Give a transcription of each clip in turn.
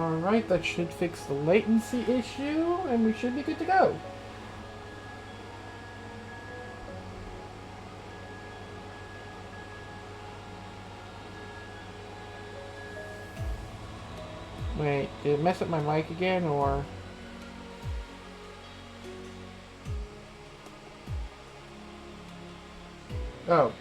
Alright, that should fix the latency issue, and we should be good to go. Wait, did it mess up my mic again, or... Oh.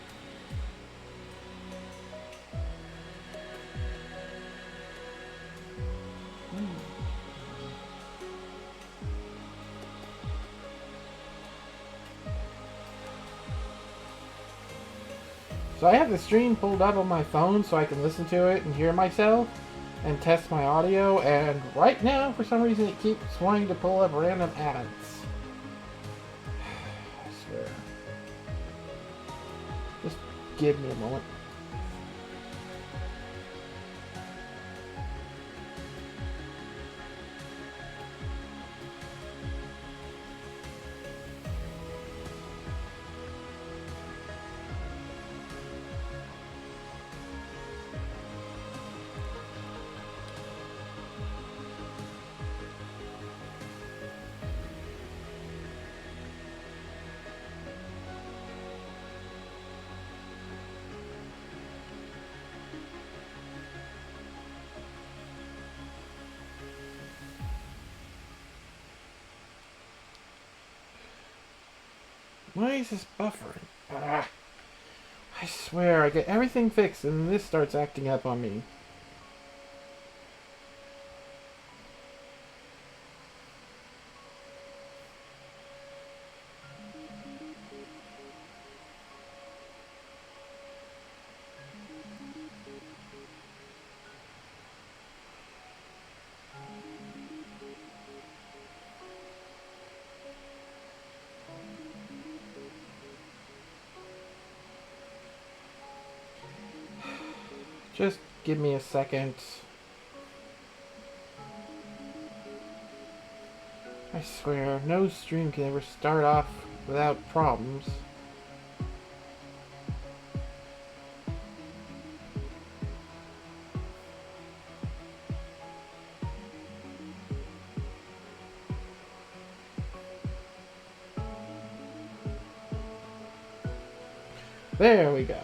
So I have the stream pulled up on my phone so I can listen to it and hear myself and test my audio, and right now, for some reason, it keeps wanting to pull up random ads. I swear. Just give me a moment. Why is this buffering? Ah, I swear, I get everything fixed and this starts acting up on me. Just give me a second. I swear, no stream can ever start off without problems. There we go.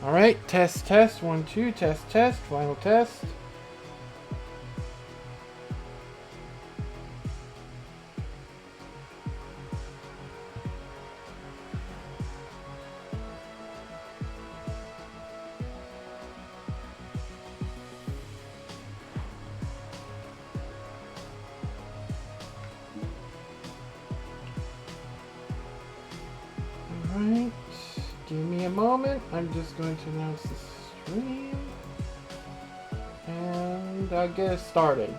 Alright, test, test, 1, 2, test, test, final test. Alright, give me a moment. I'm just going to announce the stream. And I'll get it started.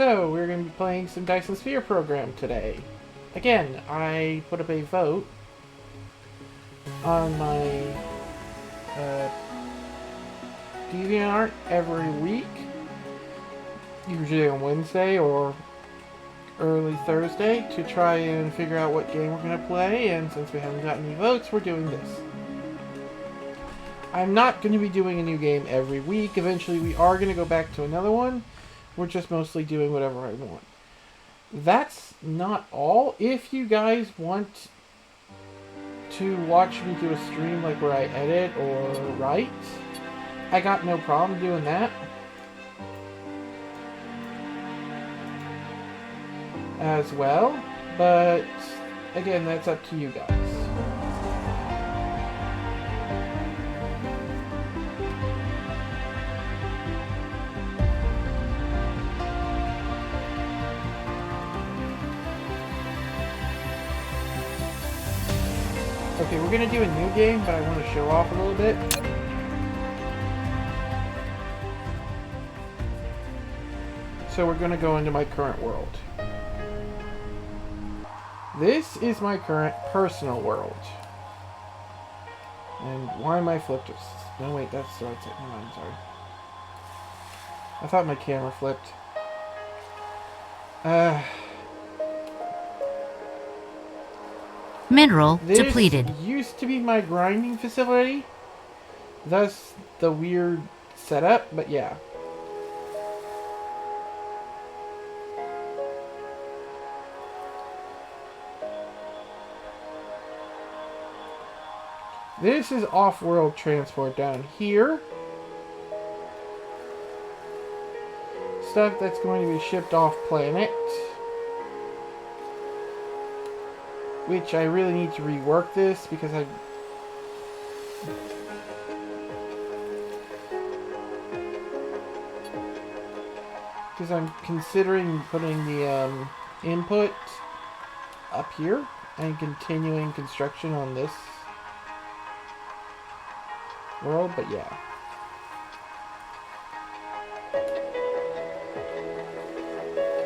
So, we're going to be playing some Dyson Sphere program today. Again, I put up a vote on my DeviantArt every week, usually on Wednesday or early Thursday, to try and figure out what game we're going to play, and since we haven't gotten any votes, we're doing this. I'm not going to be doing a new game every week. Eventually we are going to go back to another one. We're just mostly doing whatever I want. That's not all. If you guys want to watch me do a stream like where I edit or write, I got no problem doing that. As well. But again, that's up to you guys. Okay, we're gonna do a new game, but I want to show off a little bit. So we're gonna go into my current world. This is my current personal world. And why am I flipped? No, wait, that starts it. No, I'm sorry. I thought my camera flipped. Mineral depleted. This used to be my grinding facility. Thus the weird setup, but yeah. This is off-world transport down here. Stuff that's going to be shipped off planet. Which I really need to rework this because I'm considering putting the input up here and continuing construction on this world, but yeah.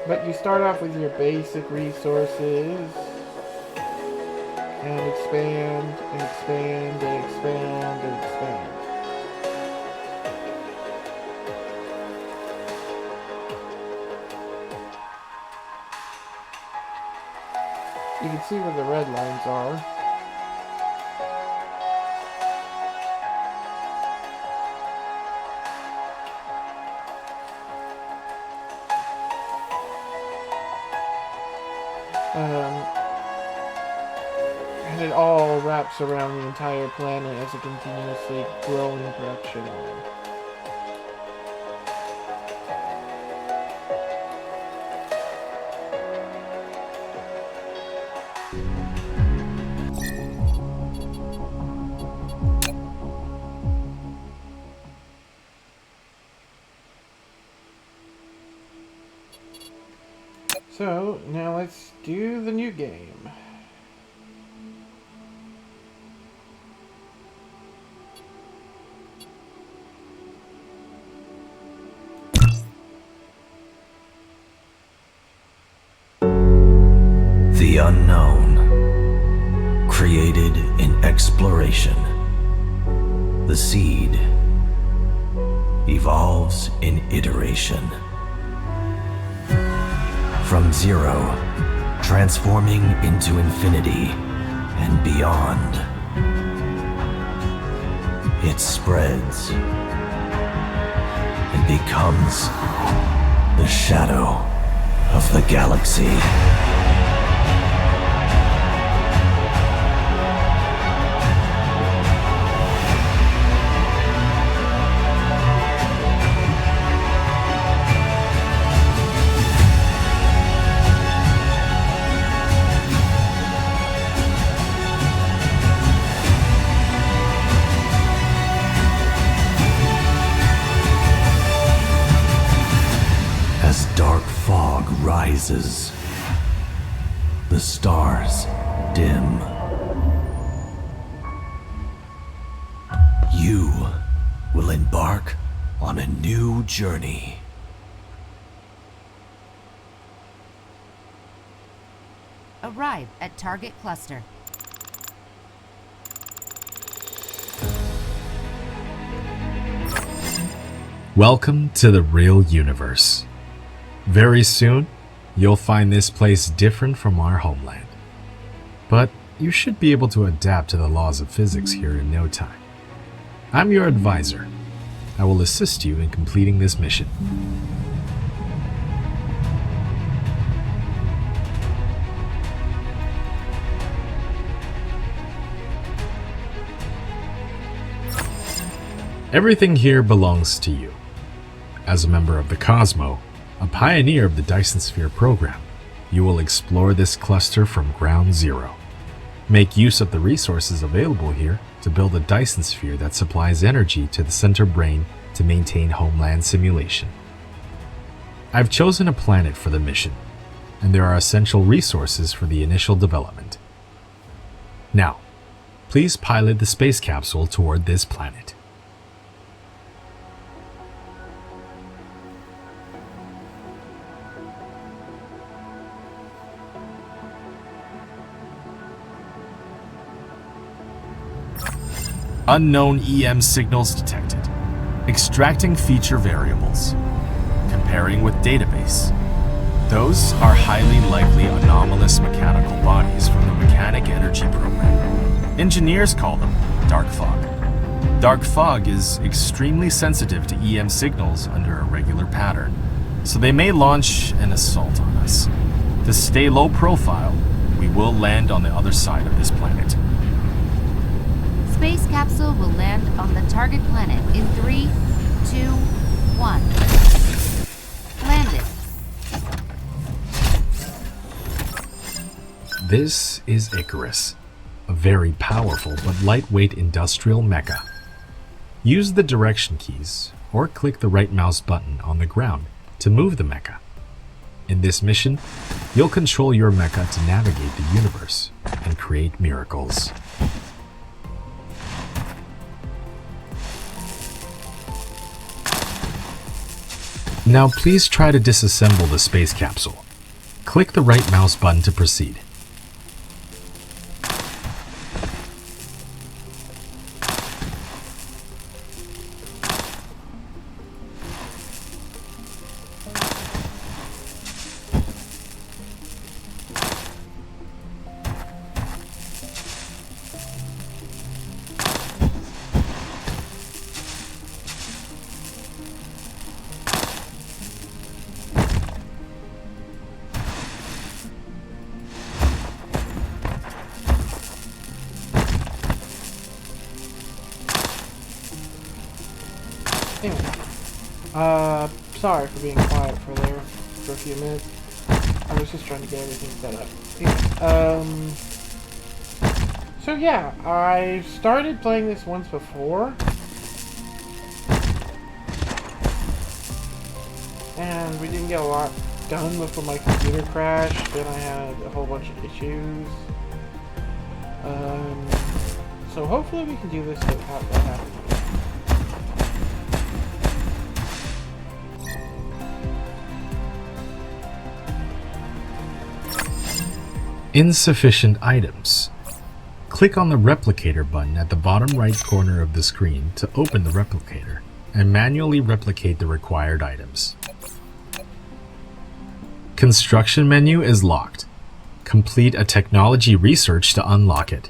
But you start off with your basic resources. And expand, and expand, and expand, and expand. You can see where the red lines are. And it all wraps around the entire planet as a continuously growing production line. So, now let's do the new game. The unknown, created in exploration. The seed evolves in iteration. From zero, transforming into infinity and beyond. It spreads and becomes the shadow of the galaxy. Rises. The stars dim. You will embark on a new journey. arrive at target cluster. Welcome to the real universe. Very soon, you'll find this place different from our homeland. But you should be able to adapt to the laws of physics here in no time. I'm your advisor. I will assist you in completing this mission. Everything here belongs to you. As a member of the Cosmo, a pioneer of the Dyson Sphere program, you will explore this cluster from ground zero. Make use of the resources available here to build a Dyson Sphere that supplies energy to the center brain to maintain homeland simulation. I've chosen a planet for the mission, and there are essential resources for the initial development. Now, please pilot the space capsule toward this planet. Unknown EM signals detected. Extracting feature variables. Comparing with database. Those are highly likely anomalous mechanical bodies from the Mechanic Energy Program. Engineers call them dark fog. Dark fog is extremely sensitive to EM signals under a regular pattern, so they may launch an assault on us. To stay low profile, we will land on the other side of this planet. Space capsule will land on the target planet in 3, 2, 1. Landed. This is Icarus, a very powerful but lightweight industrial mecha. Use the direction keys or click the right mouse button on the ground to move the mecha. In this mission, you'll control your mecha to navigate the universe and create miracles. Now please try to disassemble the space capsule. Click the right mouse button to proceed. Anyway, sorry for being quiet for a few minutes. I was just trying to get everything set up. Anyway, so yeah, I started playing this once before, and we didn't get a lot done before my computer crashed. Then I had a whole bunch of issues. So hopefully we can do this without that happening. Insufficient items. Click on the replicator button at the bottom right corner of the screen to open the replicator and manually replicate the required items. Construction menu is locked. Complete a technology research to unlock it.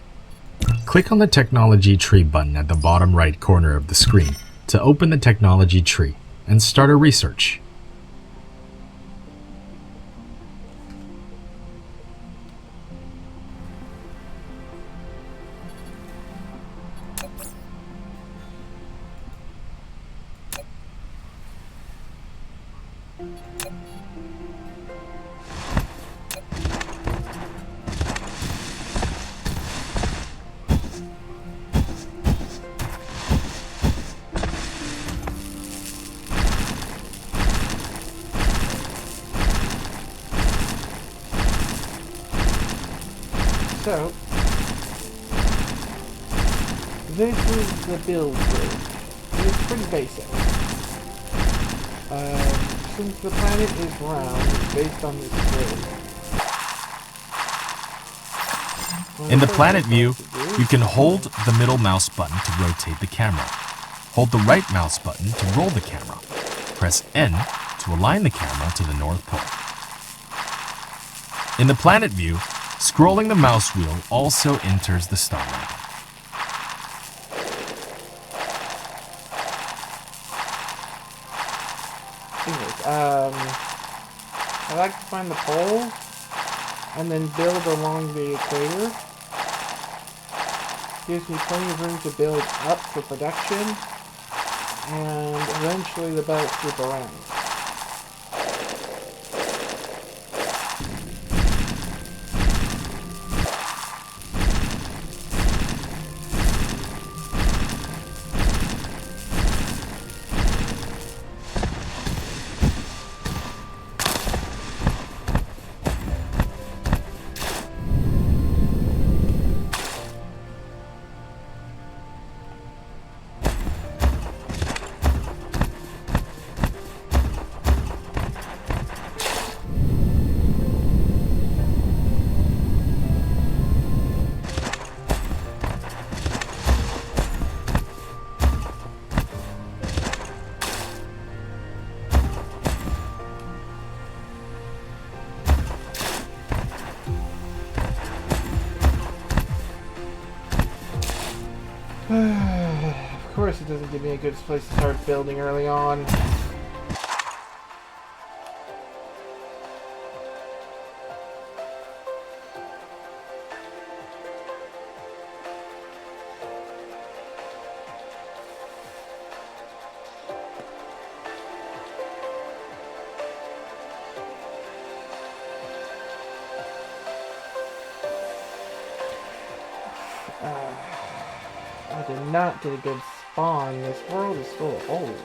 Click on the technology tree button at the bottom right corner of the screen to open the technology tree and start a research. So, this is the build grid. It's pretty basic. Since the planet is round, it's based on this grid. In the planet view, you can hold the middle mouse button to rotate the camera. Hold the right mouse button to roll the camera. Press N to align the camera to the North Pole. In the planet view, scrolling the mouse wheel also enters the star map. Anyways, I like to find the pole and then build along the equator. Gives me plenty of room to build up for production, and eventually the belts loop around. Of course it doesn't give me a good place to start building early on. I did not get a good spawn. This world is full of holes.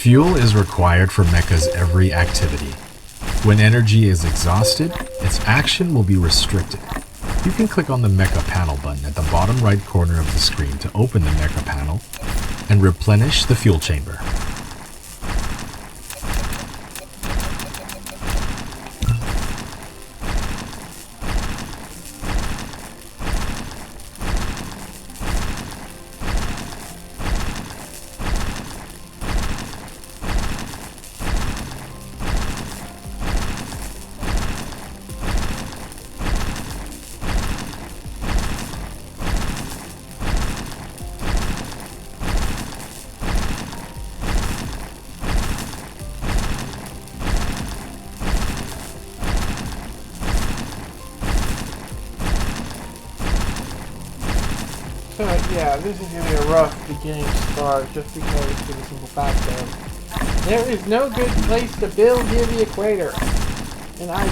Fuel is required for Mecha's every activity. When energy is exhausted, its action will be restricted. You can click on the Mecha panel button at the bottom right corner of the screen to open the Mecha panel and replenish the fuel chamber. So yeah, this is going to be a rough beginning start just because of the simple fact that there is no good place to build near the equator. And I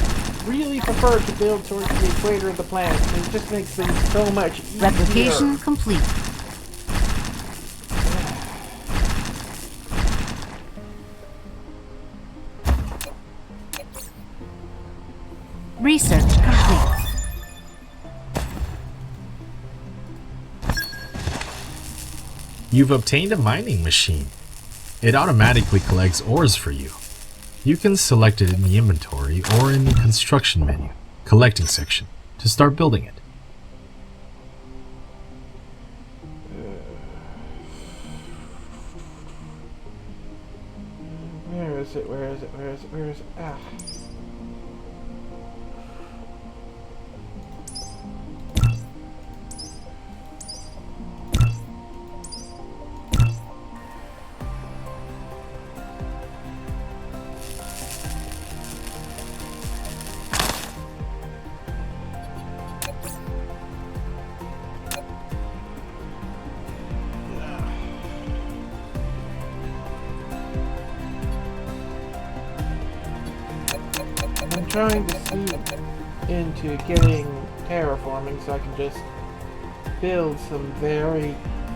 really prefer to build towards the equator of the planet because it just makes things so much easier. Replication complete. Research complete. You've obtained a mining machine. It automatically collects ores for you. You can select it in the inventory or in the construction menu, collecting section, to start building it. Where is it? Where is it? Where is it? Where is it? Ah. I'm trying to see into getting terraforming so I can just build some very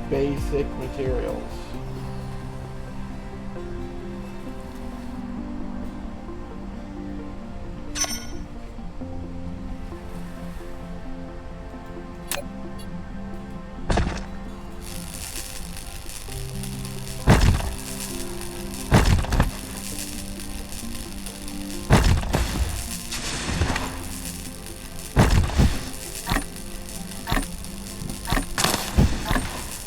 basic materials.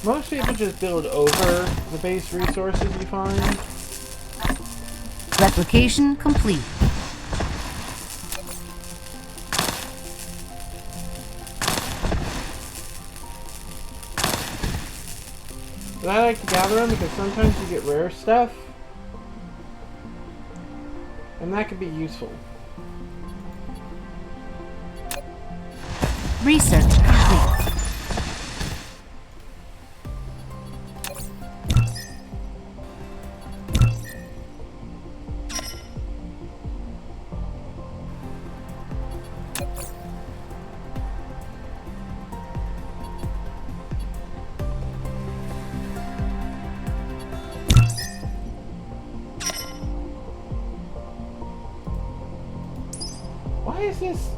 Most people just build over the base resources you find. Replication complete. But I like to gather them because sometimes you get rare stuff. And that could be useful. Research complete. Why is this?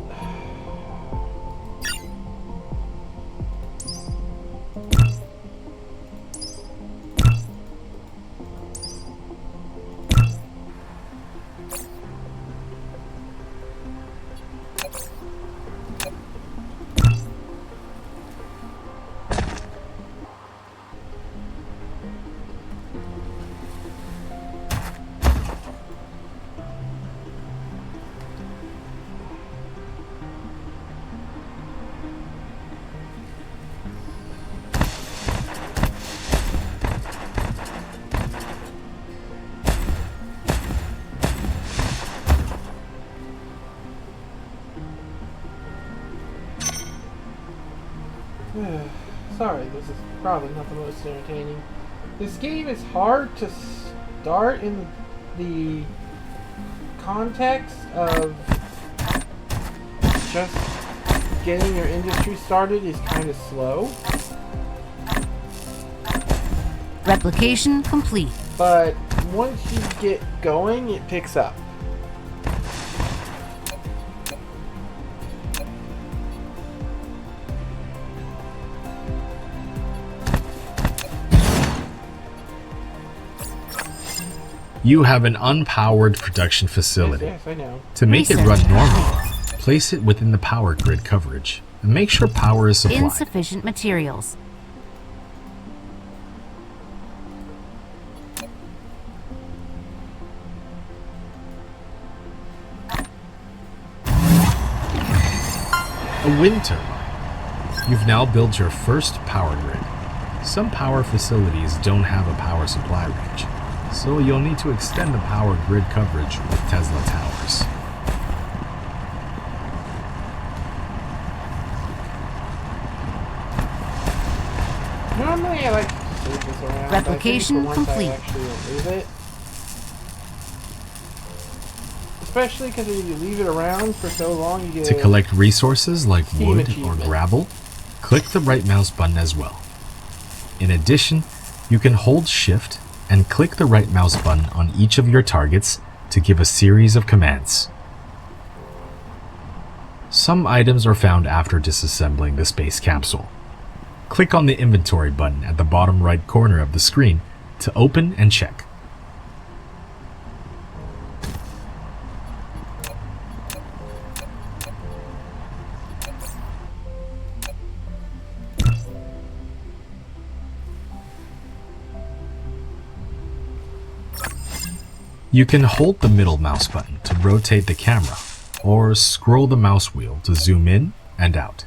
Sorry, this is probably not the most entertaining. This game is hard to start in the context of just getting your industry started is kind of slow. Replication complete. But once you get going, it picks up. You have an unpowered production facility. Yes, I know. To make it run normally, place it within the power grid coverage and make sure power is supplied. Insufficient materials. A wind turbine. You've now built your first power grid. Some power facilities don't have a power supply range, so you'll need to extend the power grid coverage with Tesla towers. Normally I like to move this around. Replication but I think for complete. once I actually will move it. Especially because if you leave it around for so long, you get To collect resources like Steam wood or achievement. gravel, click the right mouse button as well. In addition, you can hold Shift and click the right mouse button on each of your targets to give a series of commands. Some items are found after disassembling the space capsule. Click on the inventory button at the bottom right corner of the screen to open and check. You can hold the middle mouse button to rotate the camera, or scroll the mouse wheel to zoom in and out.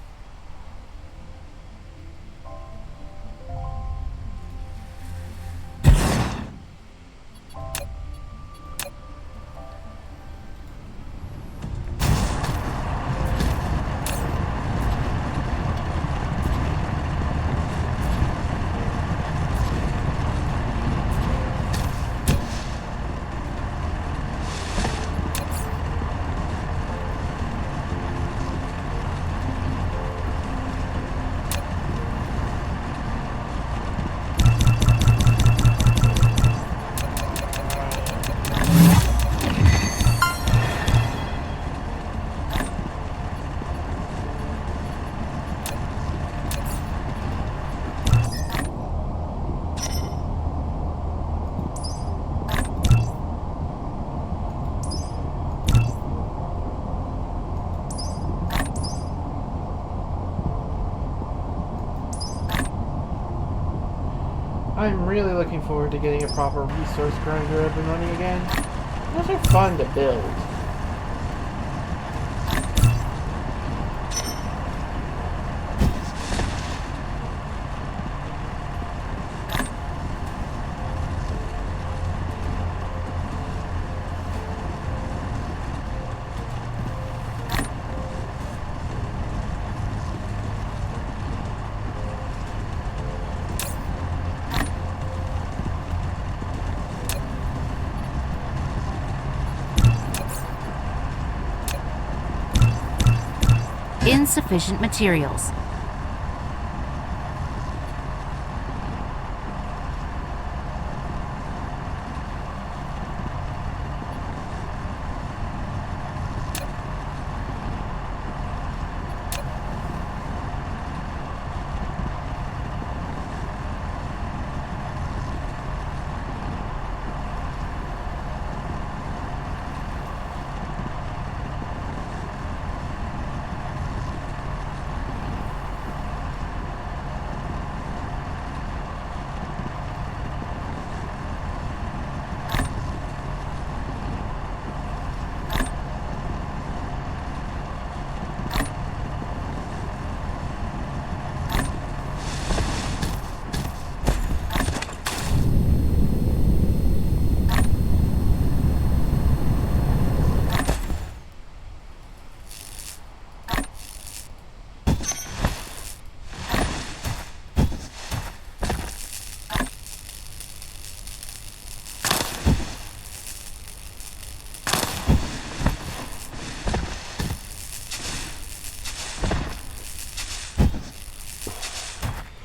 I'm really looking forward to getting a proper resource grinder up and running again. Those are fun to build. Insufficient materials.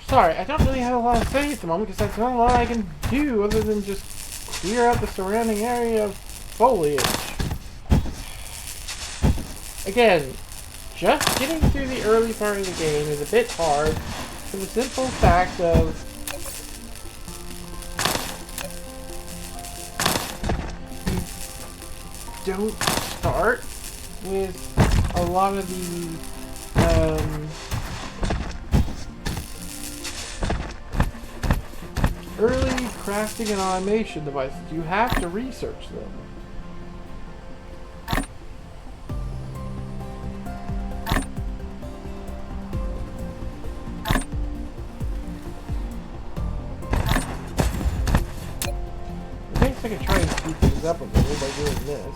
Sorry, I don't really have a lot to say at the moment because there's not a lot I can do other than just clear out the surrounding area of foliage. Again, just getting through the early part of the game is a bit hard for the simple fact of you don't start with a lot of the early crafting and automation devices. You have to research them. I guess I could try and speed things up a little by doing this.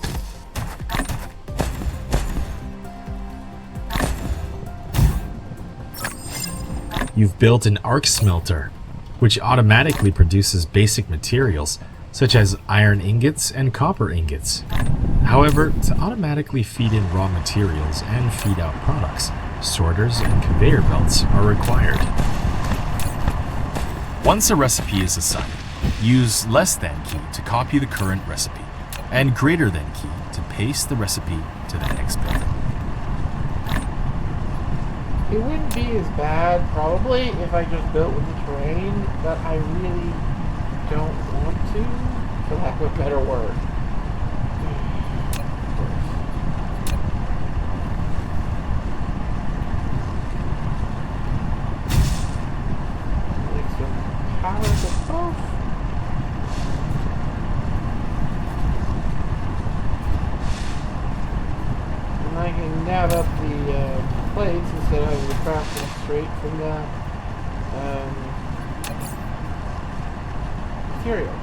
You've built an arc smelter, which automatically produces basic materials such as iron ingots and copper ingots. However, to automatically feed in raw materials and feed out products, sorters and conveyor belts are required. Once a recipe is assigned, use less than key to copy the current recipe, and greater than key to paste the recipe to the next building. It wouldn't be as bad, probably, if I just built with the terrain, but I really don't want to, for lack of a better word. Like some powers of both. And I can nab up the plates instead of having to craft them straight from the materials.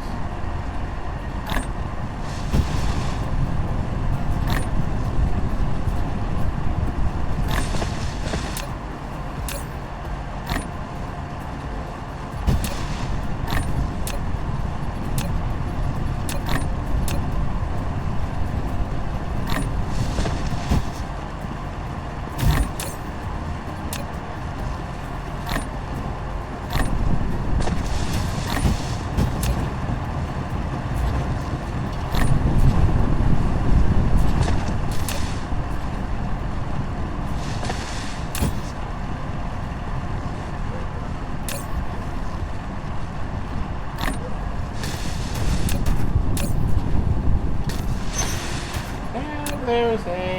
There's a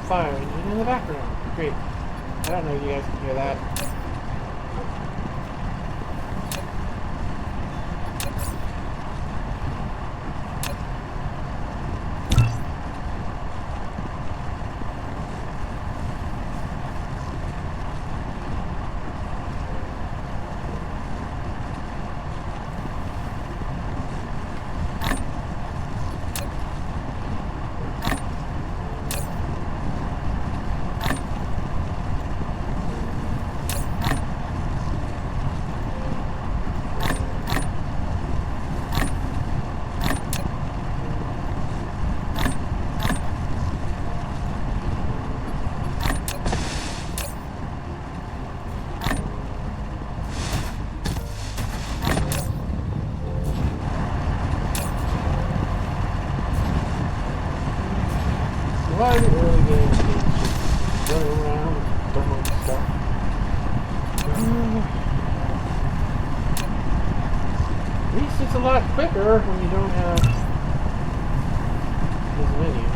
fire engine in the background. Great. I don't know if you guys can hear that. lot of the early games, it's just running around, throwing stuff. At least it's a lot quicker when you don't have as many.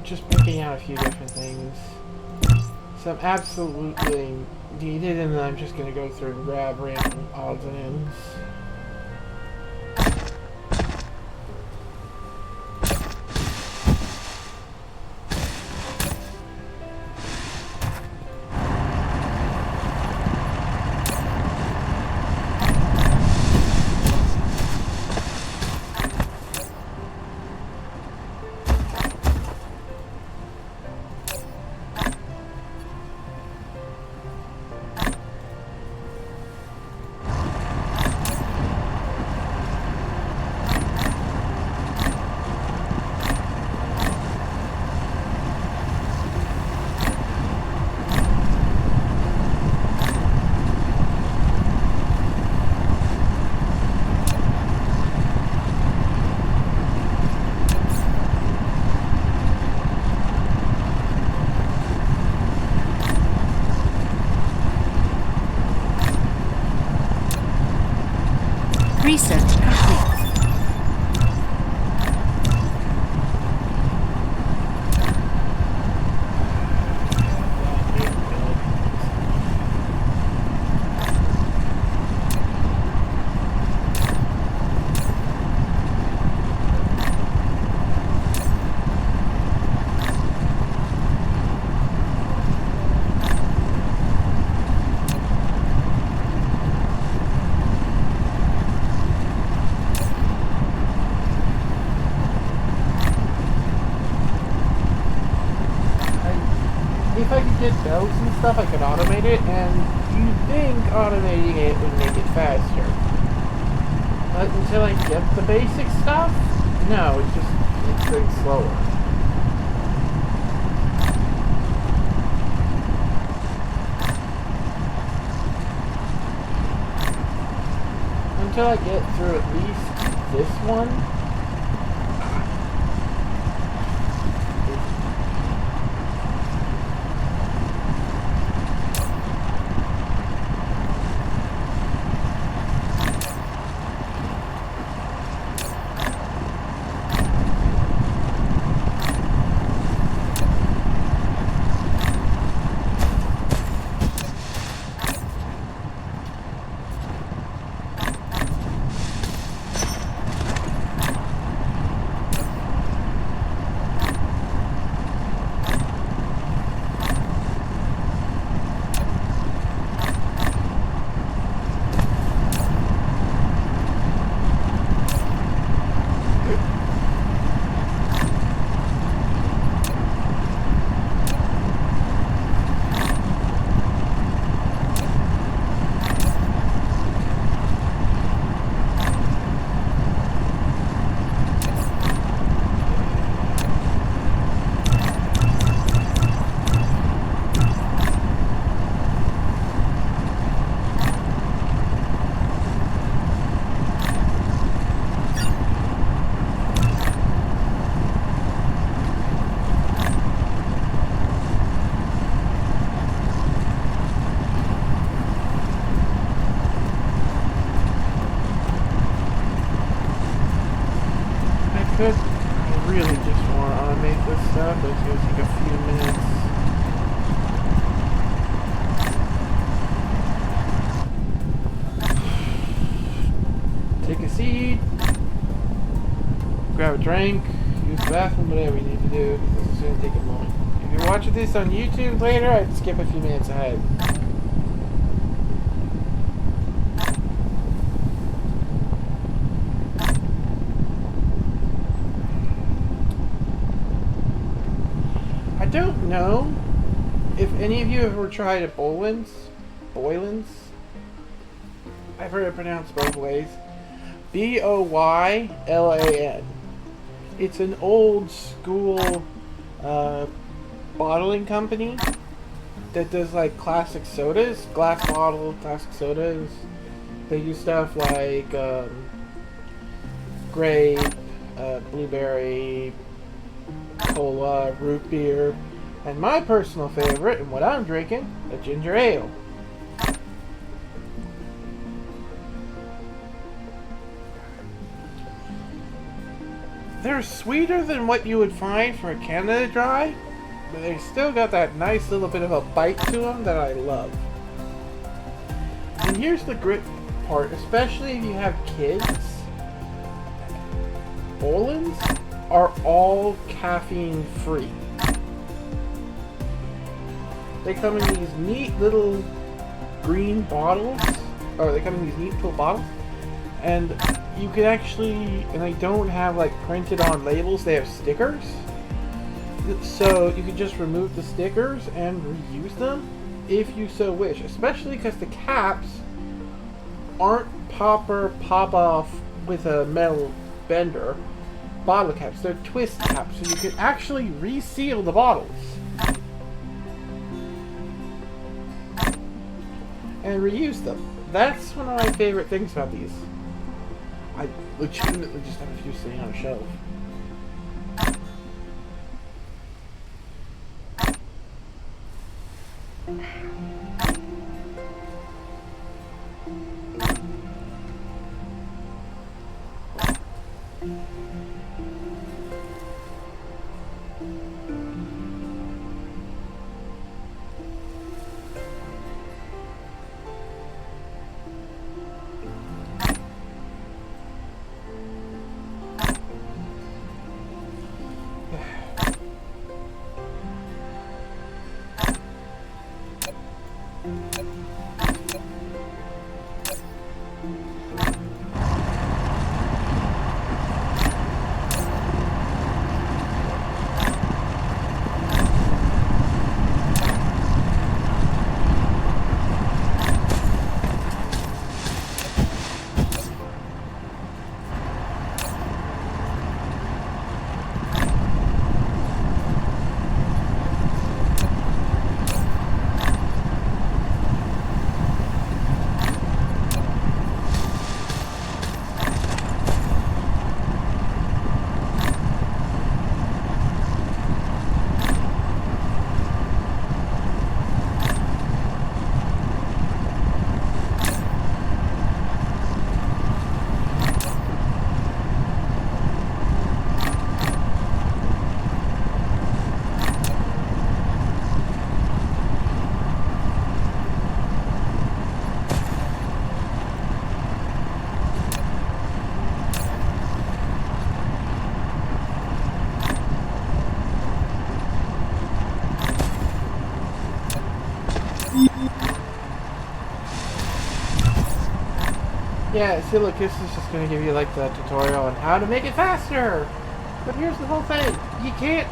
Just picking out a few different things. Some absolutely needed, and then I'm just going to go through and grab random odds and ends. if I could get belts and stuff, I could automate it, and you think automating it would make it faster. But until I get the basic stuff, no, it's getting slower. Until I get through at least this one. I really just want to automate this stuff, but it's going to take a few minutes. Take a seat, grab a drink, use the bathroom, whatever you need to do, because this is going to take a moment. If you're watching this on YouTube later, I'd skip a few minutes ahead. I don't know if any of you have ever tried a Boylan's. I've heard it pronounced both ways. Boylan. It's an old school bottling company that does like classic sodas, glass bottle classic sodas. They use stuff like grape, blueberry, cola, root beer, and my personal favorite, and what I'm drinking, a ginger ale. They're sweeter than what you would find for a Canada Dry, but they still got that nice little bit of a bite to them that I love. And here's the great part, especially if you have kids. Boylan's are all caffeine free. They come in these neat little green bottles, or they come in these neat little bottles, and you can actually, and they don't have like printed on labels, they have stickers. So you can just remove the stickers and reuse them if you so wish, especially because the caps aren't pop off with a metal bender bottle caps. They're twist caps, so you can actually reseal the bottles and reuse them. That's one of my favorite things about these. I legitimately just have a few sitting on a shelf. Yeah, see, look, this is just going to give you, like, the tutorial on how to make it faster. But here's the whole thing. You can't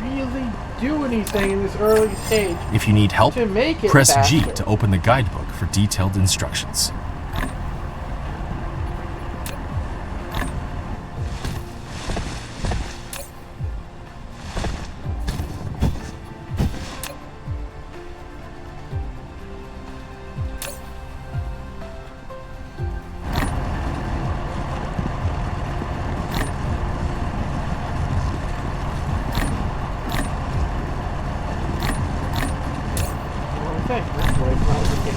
really do anything in this early stage If you need help, to make it press faster. G to open the guidebook for detailed instructions. Okay, that's why it's not working.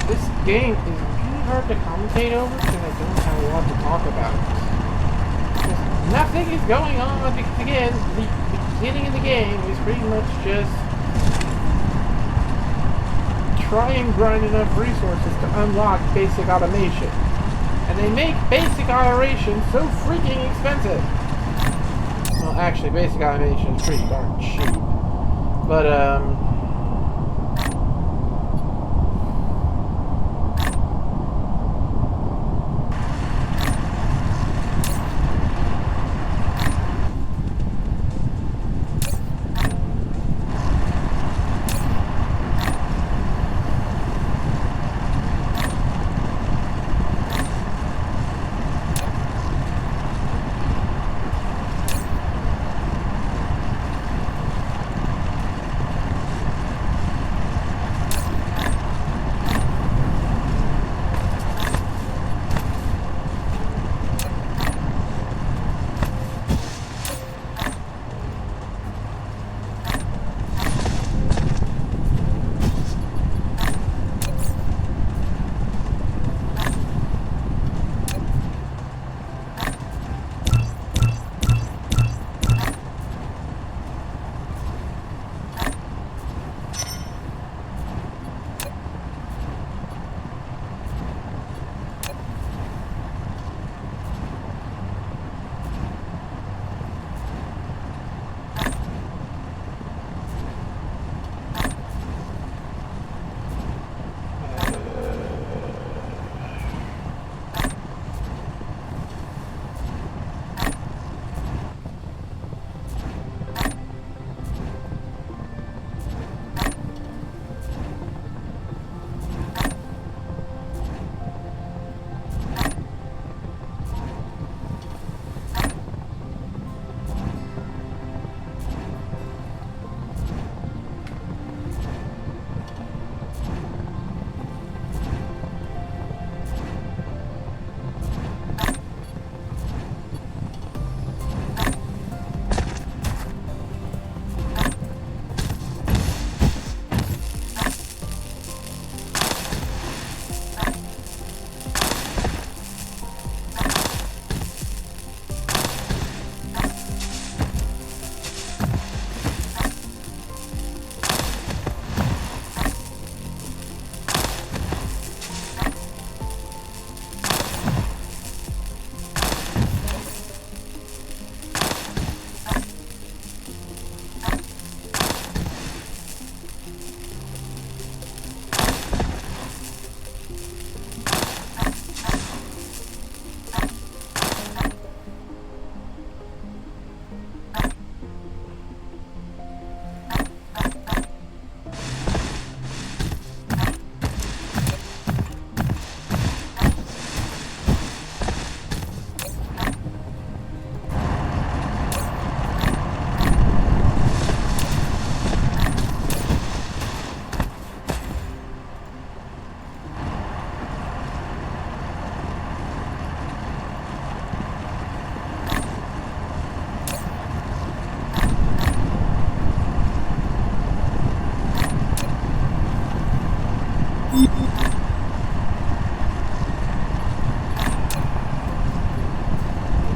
This game is really hard to commentate over because I don't have a lot to talk about. Because nothing is going on because, again, the beginning of the game is pretty much just try and grind enough resources to unlock basic automation. And they make basic automation so freaking expensive. Well, actually, basic automation is pretty darn cheap. But,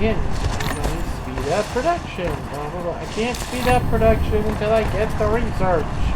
again, I'm going to speed up production. Blah, blah, blah. I can't speed up production until I get the research.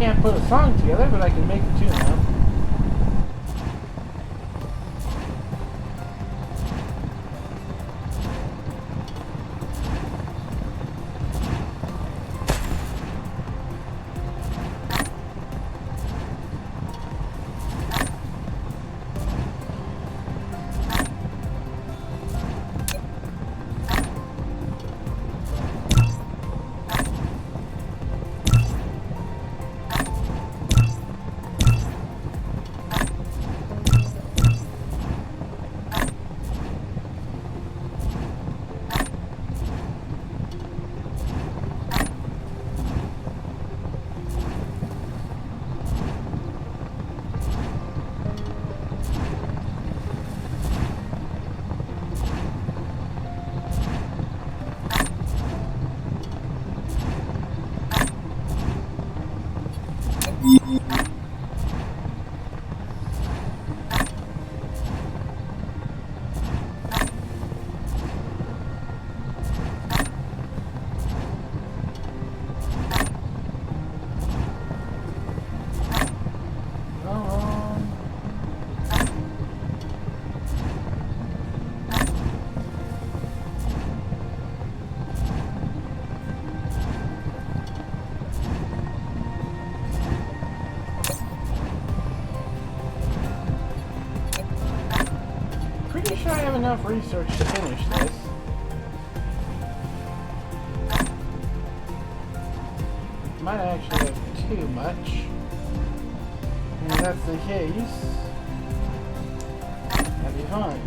can't put a song together, but I can make a tune up. Pretty sure I have enough research to finish this. Might actually have too much. And if that's the case, that'd be fine.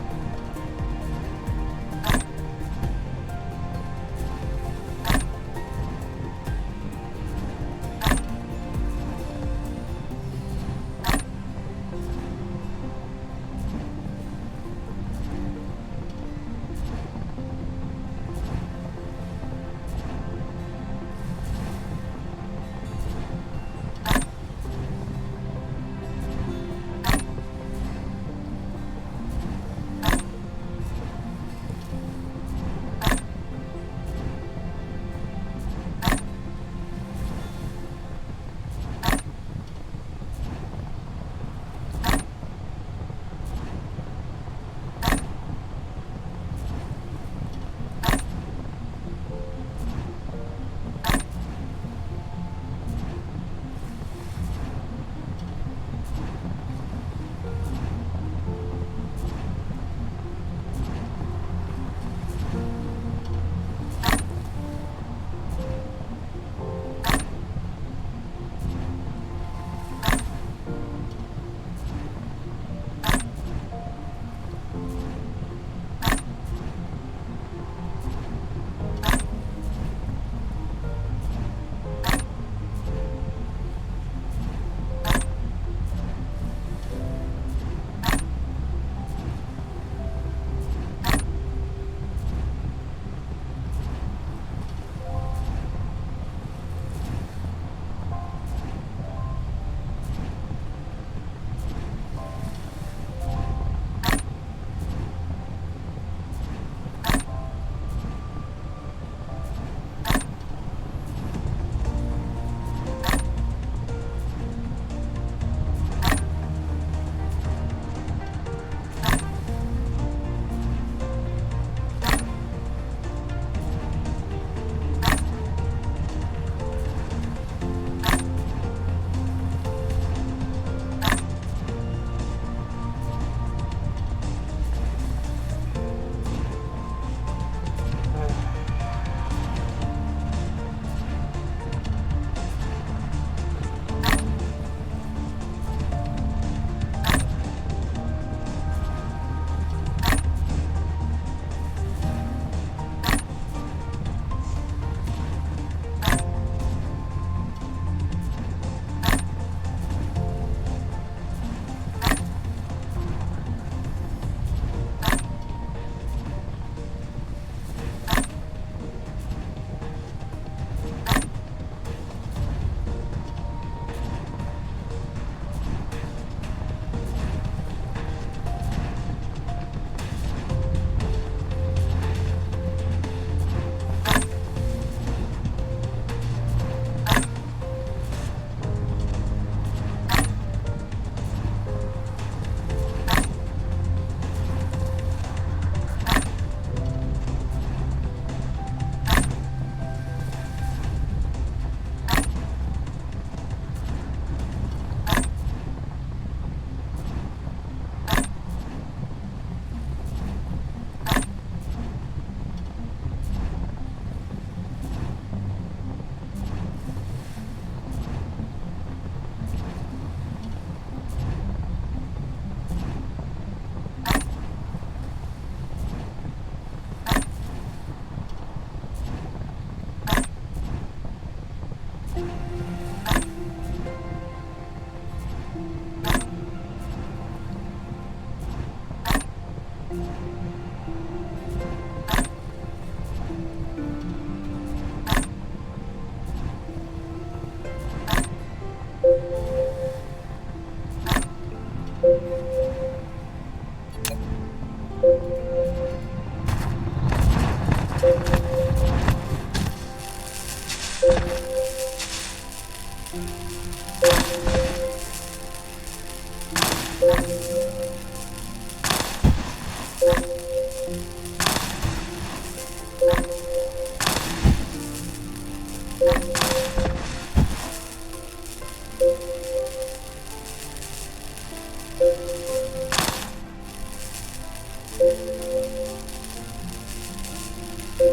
Yeah,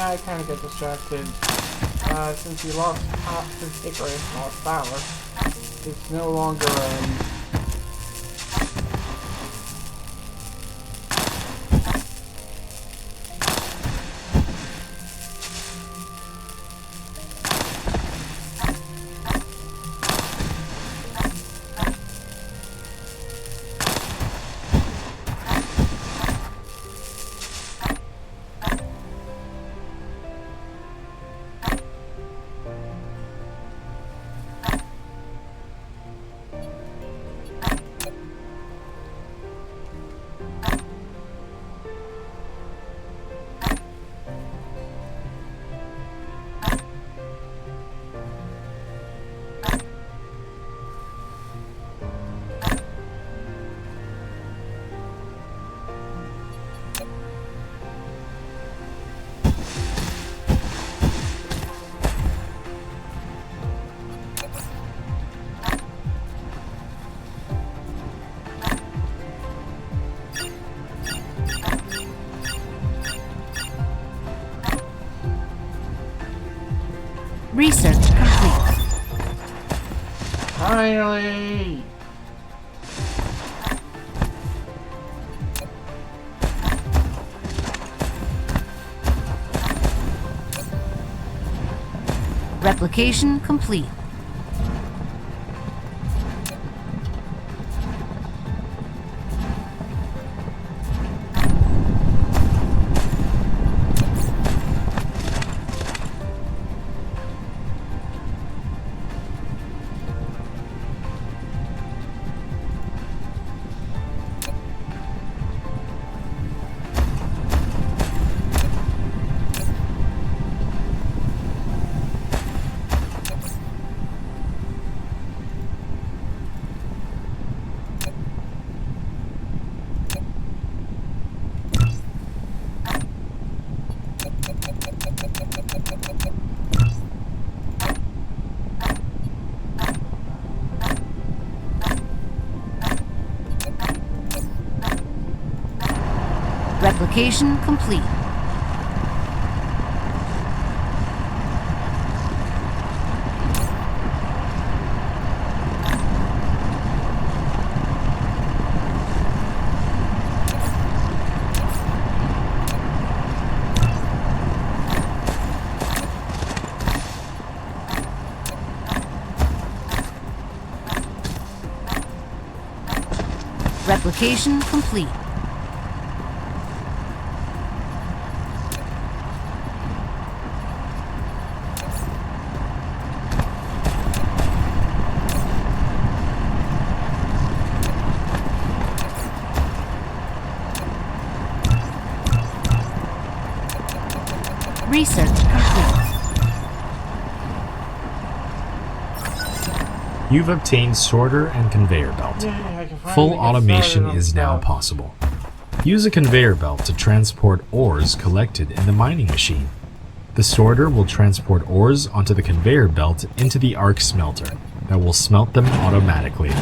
I kind of get distracted. Since you lost Icarus lost power, it's no longer, Research complete. finally! Replication complete. Replication complete. Replication complete. Research complete. You've obtained sorter and conveyor belt. Yay, I can finally Full get automation started on is now stuff. possible. Use a conveyor belt to transport ores collected in the mining machine. The sorter will transport ores onto the conveyor belt into the arc smelter that will smelt them automatically.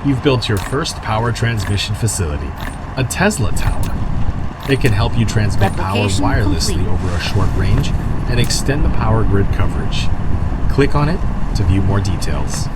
You've built your first power transmission facility, a Tesla tower. It can help you transmit power Replication wirelessly complete. over a short range and extend the power grid coverage. Click on it to view more details.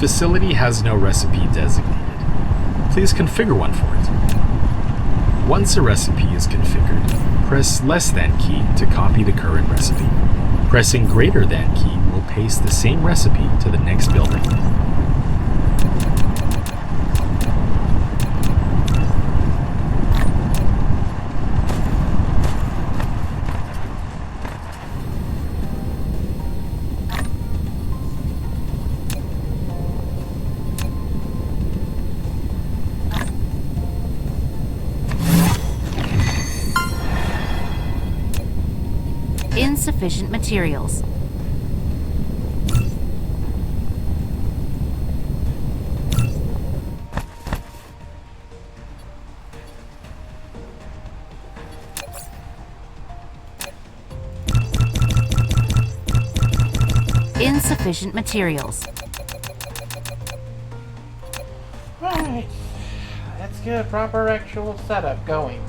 facility has no recipe designated. Please configure one for it. Once a recipe is configured, press less than key to copy the current recipe. Pressing greater than key will paste the same recipe to the next building. Insufficient materials. Insufficient materials. Alright, let's get a proper actual setup going.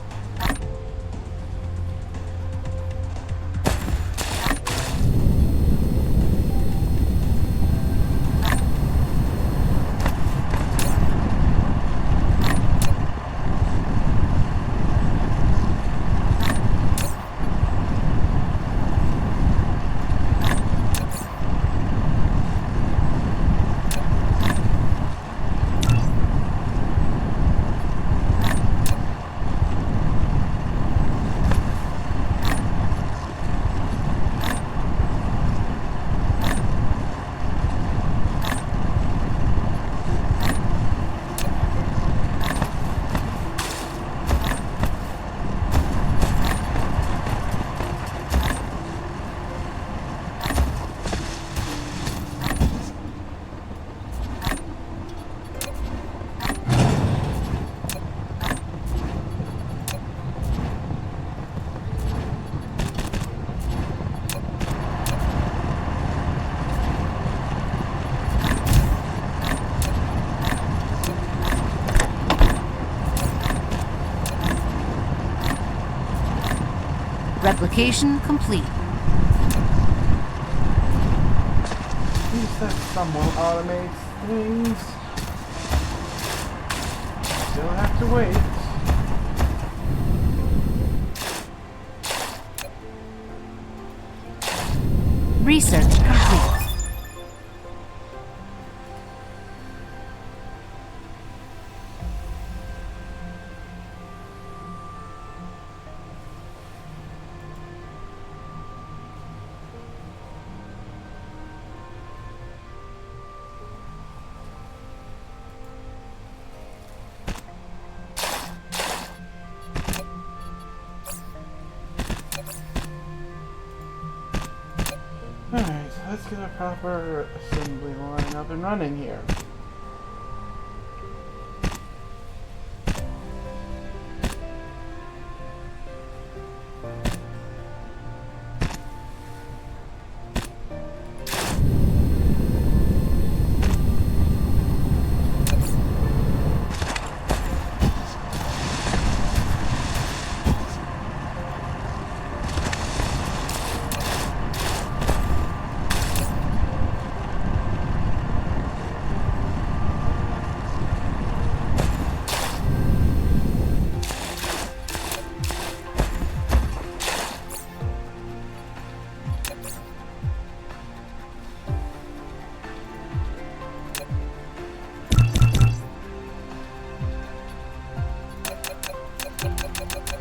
Replication complete. At least that somewhat automates things. Still have to wait. Research complete. Alright, so let's get a proper assembly line up and running here.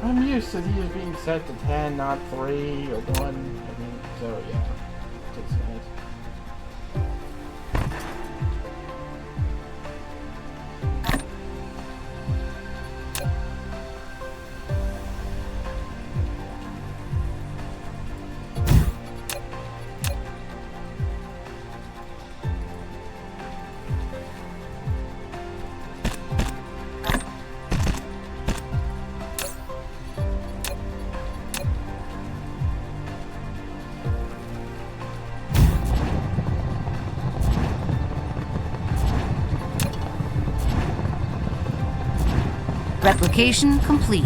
I'm used to these being set to 10, not 3 or 1. I mean, so yeah, it takes a minute. Replication complete.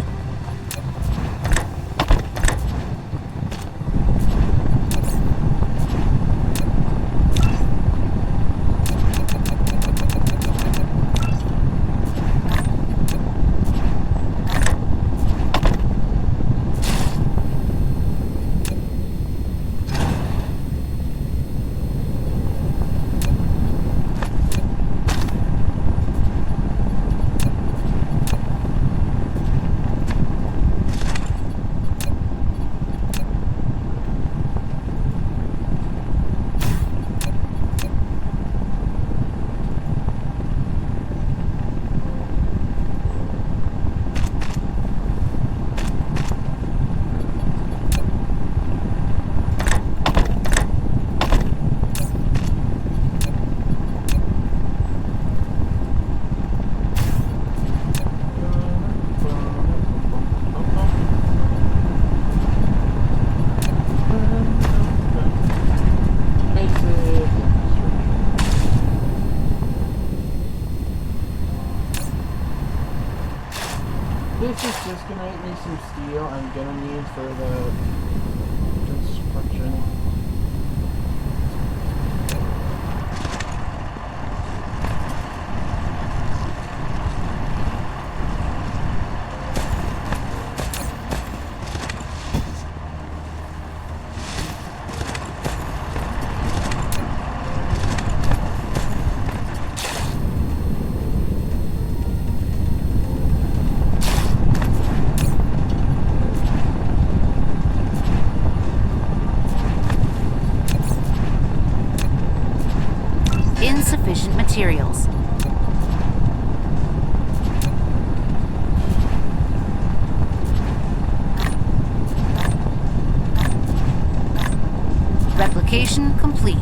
can make me some steel I'm gonna need for the construction. Insufficient materials. Replication complete.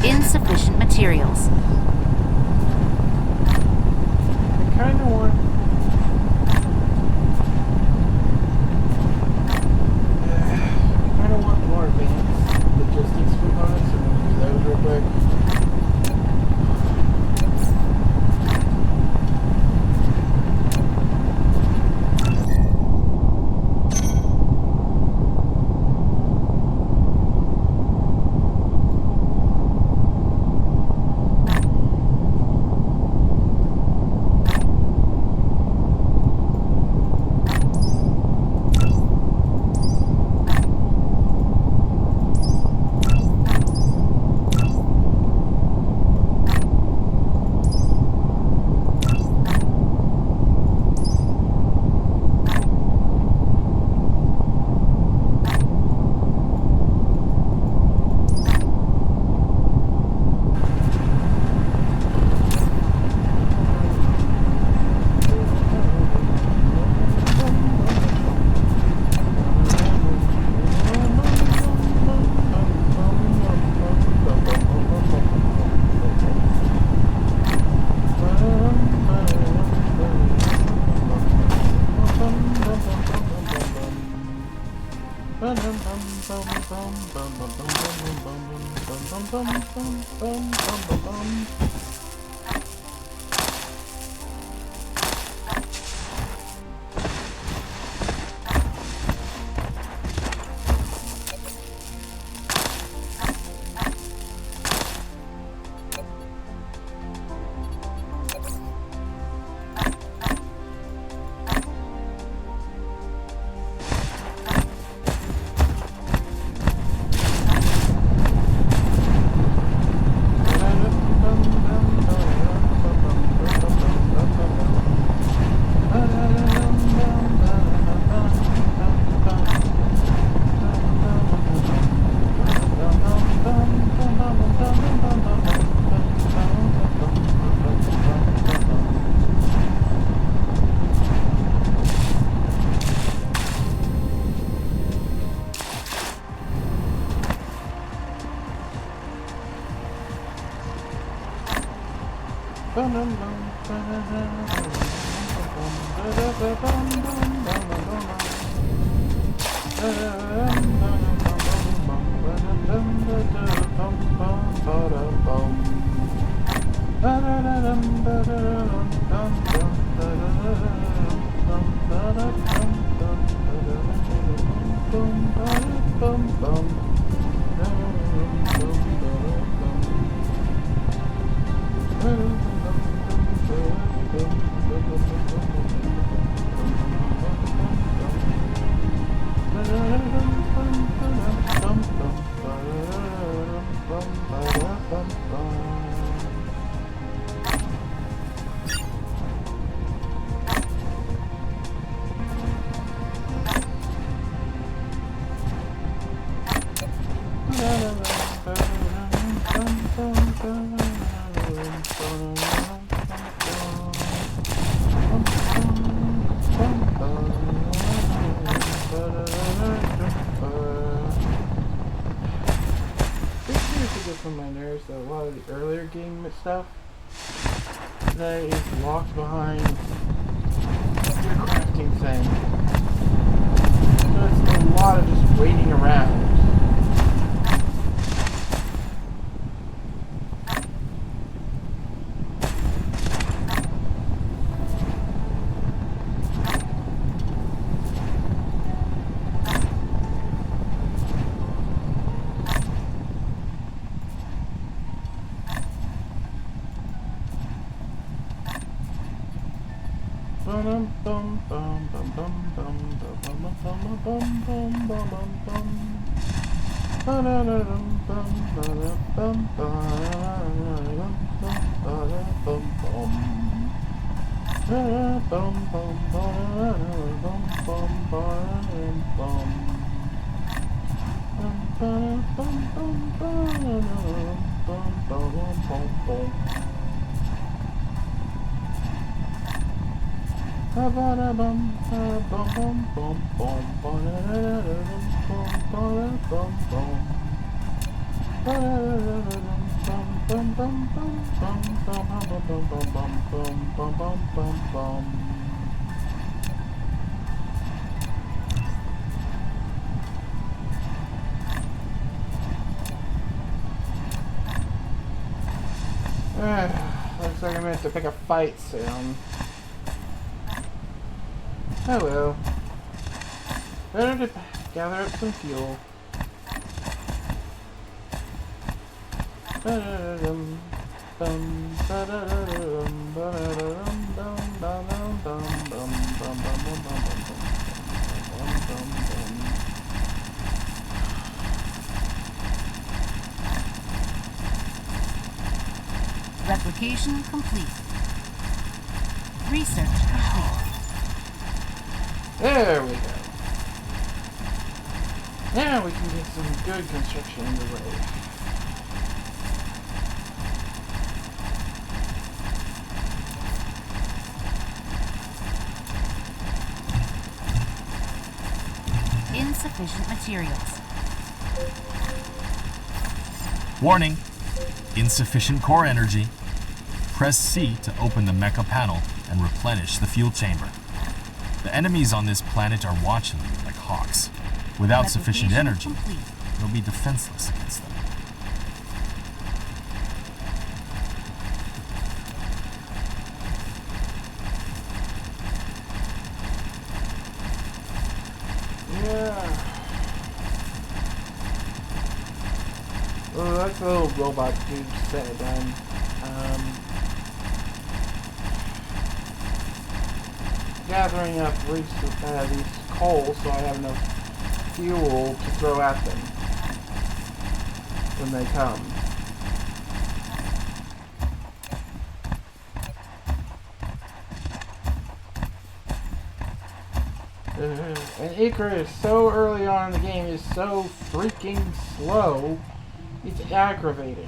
Insufficient materials. I kinda want... I kinda want more advanced logistics components, so I'm gonna do those real quick. From my nerves that a lot of the earlier game stuff that is locked behind your crafting thing. So it's a lot of just waiting around. Looks like I'm meant to pick a fight soon. Oh well. Better to gather up some fuel. Replication complete. Research complete. There we go. Now we can get some good construction underway. Insufficient materials. Warning! Insufficient core energy. Press C to open the mecha panel and replenish the fuel chamber. The enemies on this planet are watching you like hawks. Without sufficient energy, complete. you'll be defenseless against them. Yeah. Oh, that's a little robot dude set it done. Gathering up these coals so I have enough fuel to throw at them when they come. And Icarus, so early on in the game, is so freaking slow, it's aggravating.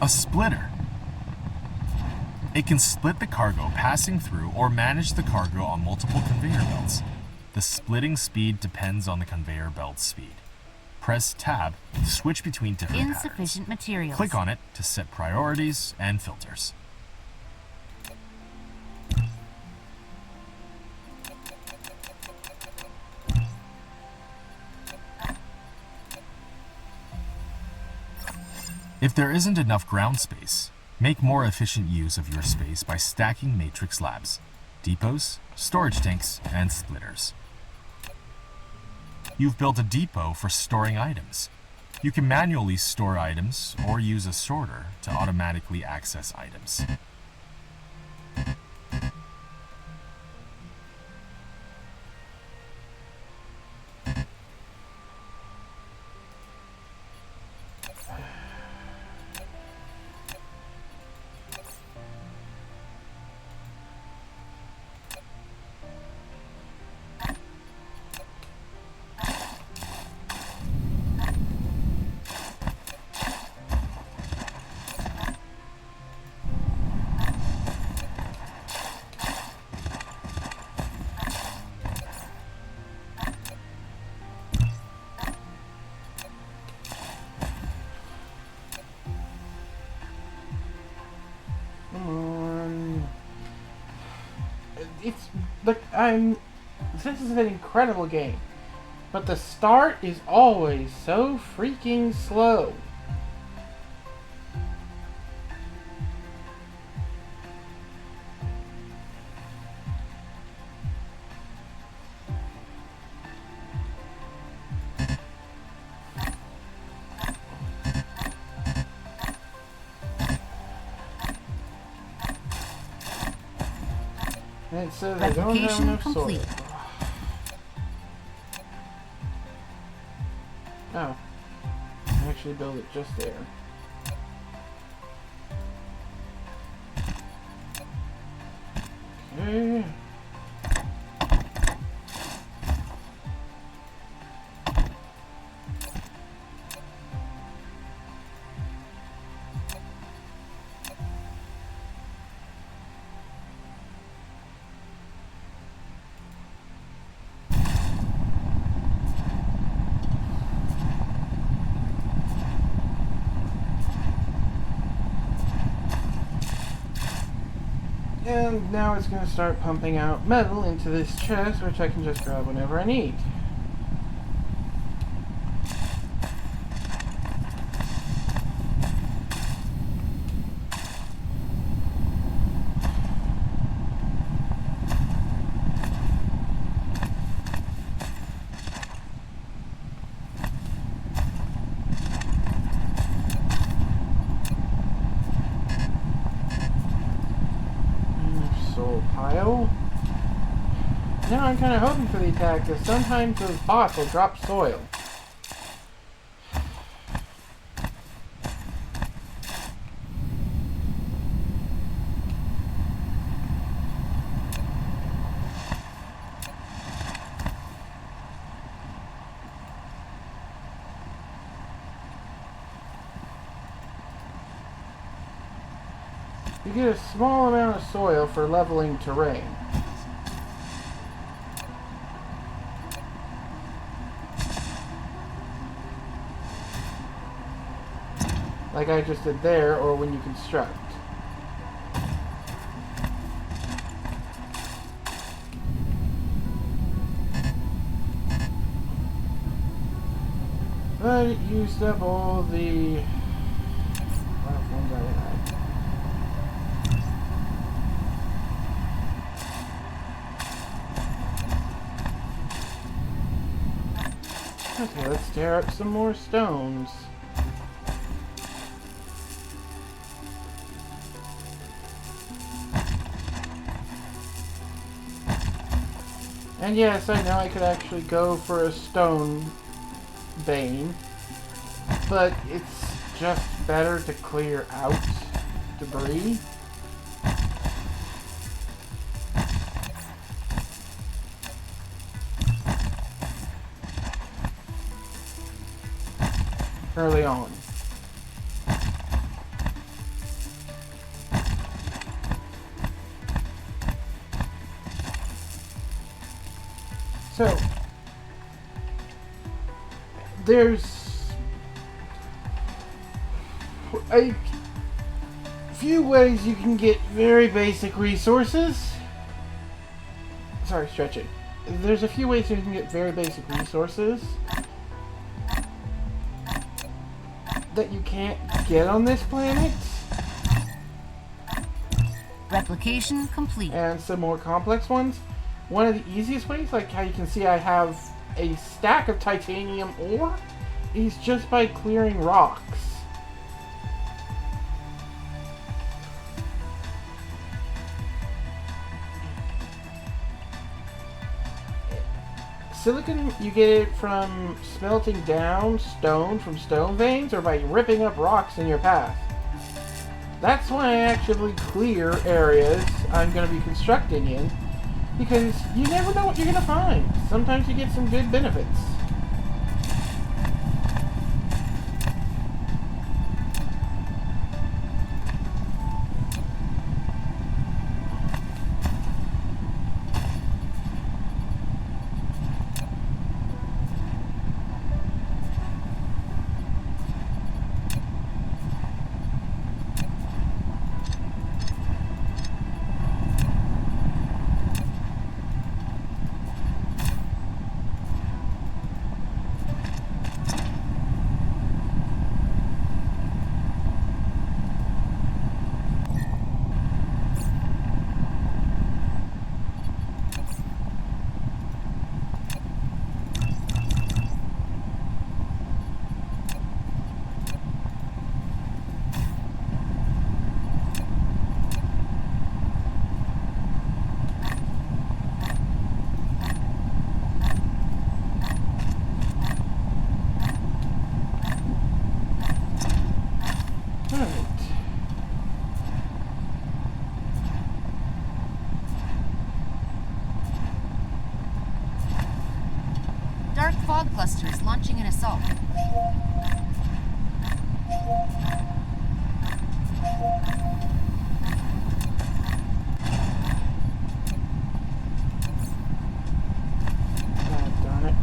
A splitter. It can split the cargo passing through or manage the cargo on multiple conveyor belts. The splitting speed depends on the conveyor belt's speed. Press Tab to switch between different Insufficient patterns. materials. Click on it to set priorities and filters. If there isn't enough ground space, make more efficient use of your space by stacking matrix labs, depots, storage tanks, and splitters. You've built a depot for storing items. You can manually store items or use a sorter to automatically access items. This is an incredible game, but the start is always so freaking slow. And it says I don't have enough soil. Oh. I actually build it just there. Okay. And now it's going to start pumping out metal into this chest, which I can just grab whenever I need. Pile. Now I'm kind of hoping for the attack, because sometimes those bots will drop soil. You get a small amount of soil for leveling terrain. Like I just did there, or when you construct. But it used up all the platforms I had. Okay, let's tear up some more stones. And yes, I know I could actually go for a stone vein, but it's just better to clear out debris. Early on. So, there's a few ways you can get very basic resources. Sorry, stretching. There's a few ways you can get very basic resources that you can't get on this planet. Replication complete. And some more complex ones. One of the easiest ways, like how you can see I have a stack of titanium ore, is just by clearing rocks. Silicon, you get it from smelting down stone from stone veins or by ripping up rocks in your path. That's why I actively clear areas I'm going to be constructing in, because you never know what you're going to find. Sometimes you get some good benefits. Dark fog cluster is launching an assault. Darn it.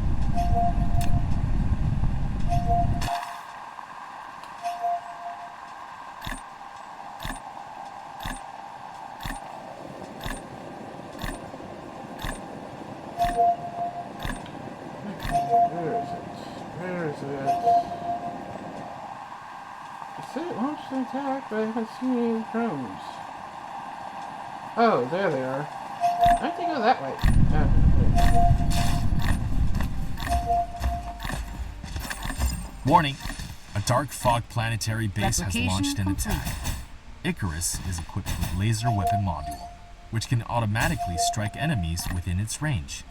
Where is it? It said it launched an attack, but I haven't seen any drones. Oh, there they are. I have to go that way. Warning. A dark fog planetary base has Replication launched an complete. attack. Icarus is equipped with laser weapon module, which can automatically strike enemies within its range.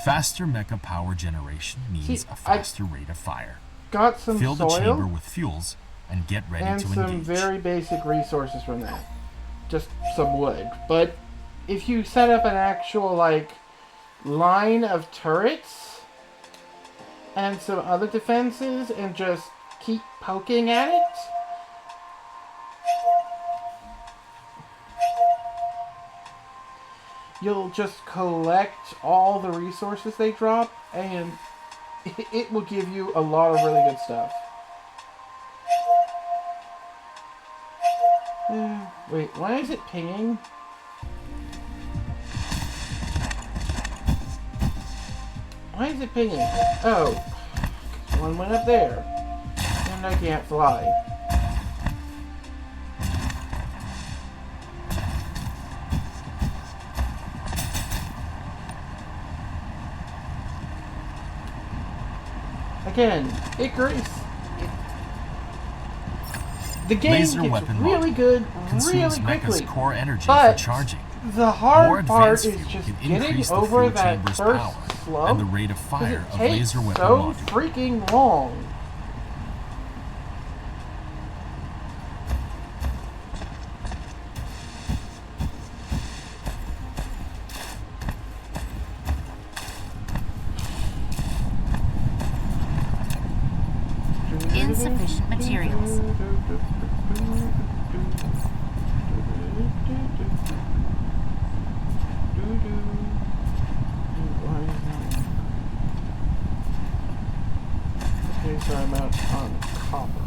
Faster mecha power generation means a faster rate of fire. Got some Fill the chamber soil with fuels and get ready and to some engage. very basic resources from that. Just some wood. But if you set up an actual, like, line of turrets and some other defenses and just keep poking at it, you'll just collect all the resources they drop, and it will give you a lot of really good stuff. Wait, why is it pinging? Why is it pinging? Oh, 'cause one went up there, and I can't fly. Again, Icarus. The game Laser gets weapon really good Consumes really quickly. mecha's core energy but for charging. the More hard part advanced is fuel just can getting increase the over fuel that chamber's first power slump. and the rate of 'cause fire it of takes laser weapon so module. freaking long. Insufficient materials. Okay, so I'm out on copper.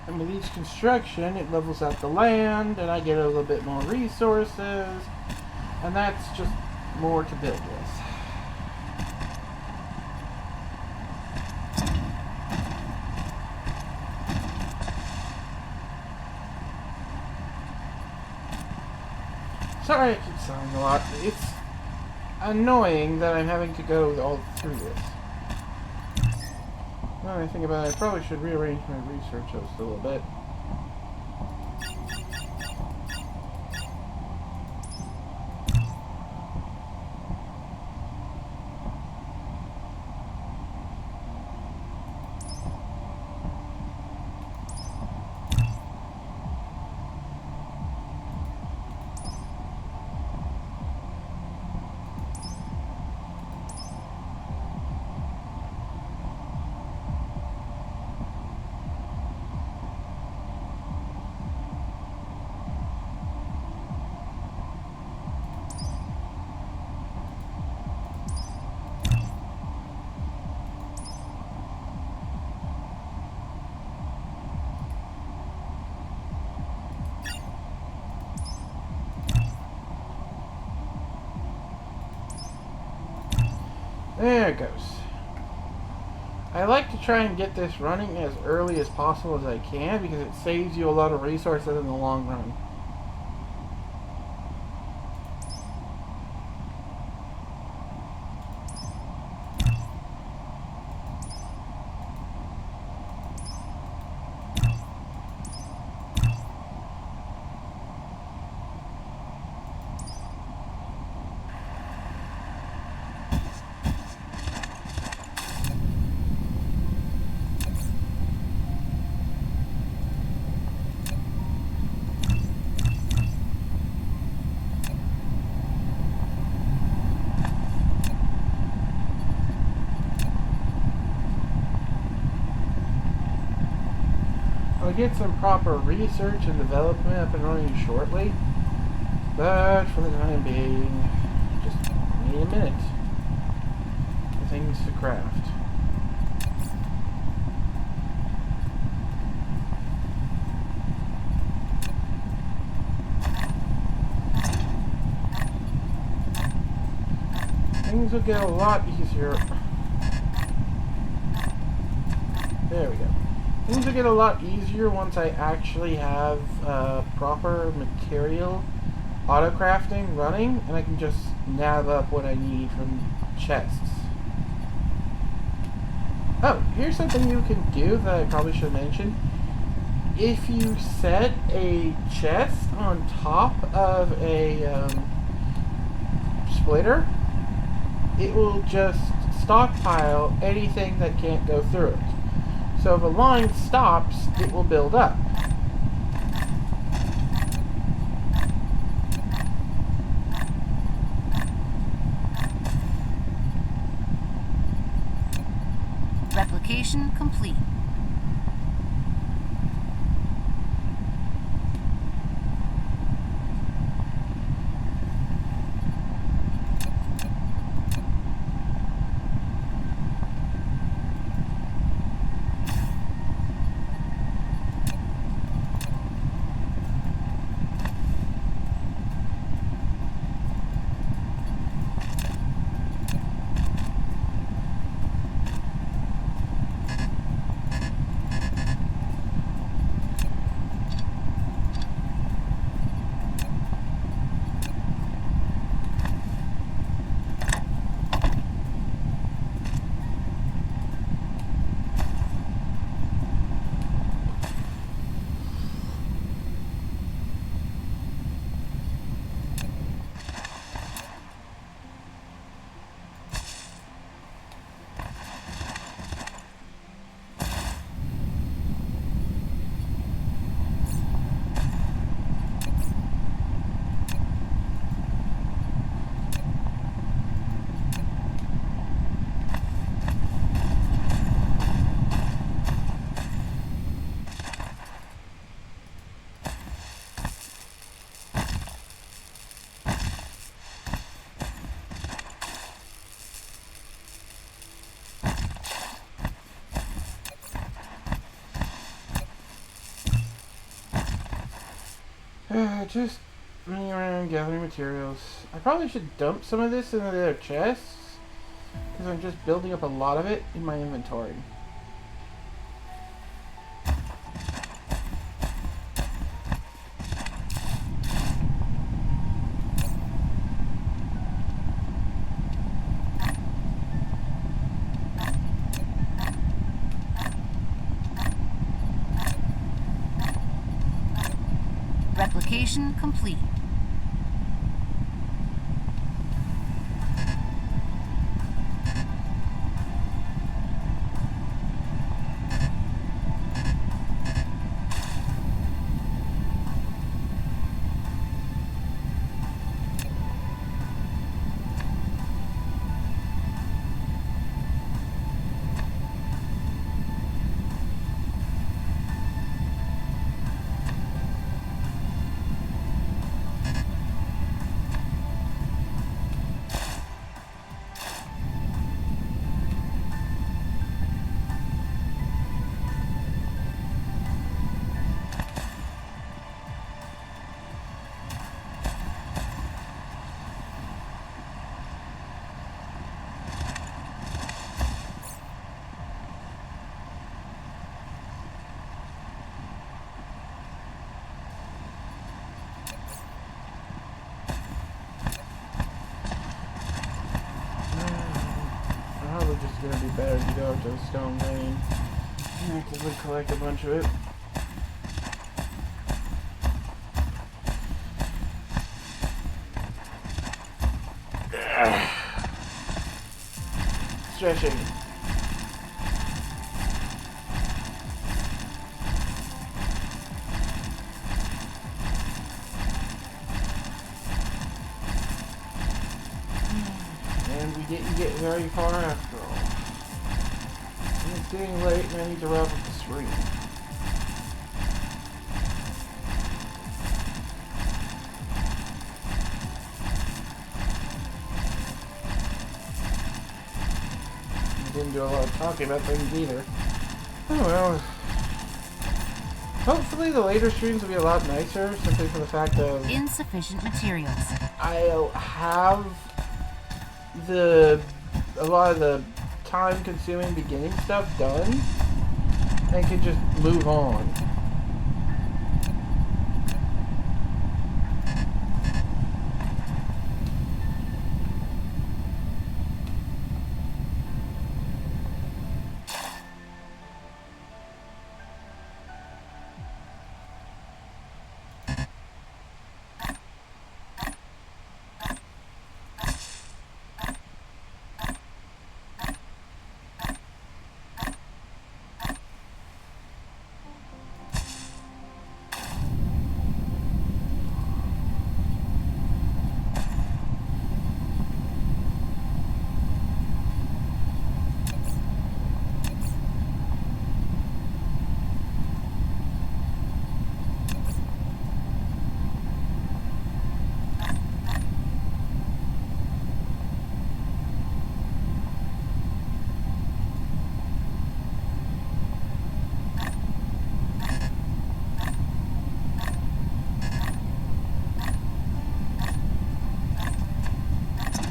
And with each construction, it levels out the land, and I get a little bit more resources, and that's just more to build with. Sorry I keep sounding a lot. It's annoying that I'm having to go all through this. Now I think about it, I probably should rearrange my research just a little bit. There it goes. I like to try and get this running as early as possible as I can because it saves you a lot of resources in the long run. I'll get some proper research and development up and running shortly, but for the time being, just need a minute for things to craft. Things will get a lot easier. There we go. Things will get a lot easier once I actually have proper material auto-crafting running, and I can just nab up what I need from chests. Oh, here's something you can do that I probably should mention. If you set a chest on top of a splitter, it will just stockpile anything that can't go through it. So if a line stops, it will build up. Replication complete. just running around gathering materials. I probably should dump some of this into their chests, because I'm just building up a lot of it in my inventory. Replication complete. It's gonna be better to go to the stone lane and actively collect a bunch of it. Stretching. And we didn't get very far after all. And it's getting late and I need to wrap up the stream. I didn't do a lot of talking about things either. Oh well. Hopefully the later streams will be a lot nicer, simply for the fact of Insufficient materials. I'll have a lot of the time-consuming beginning stuff done, and can just move on.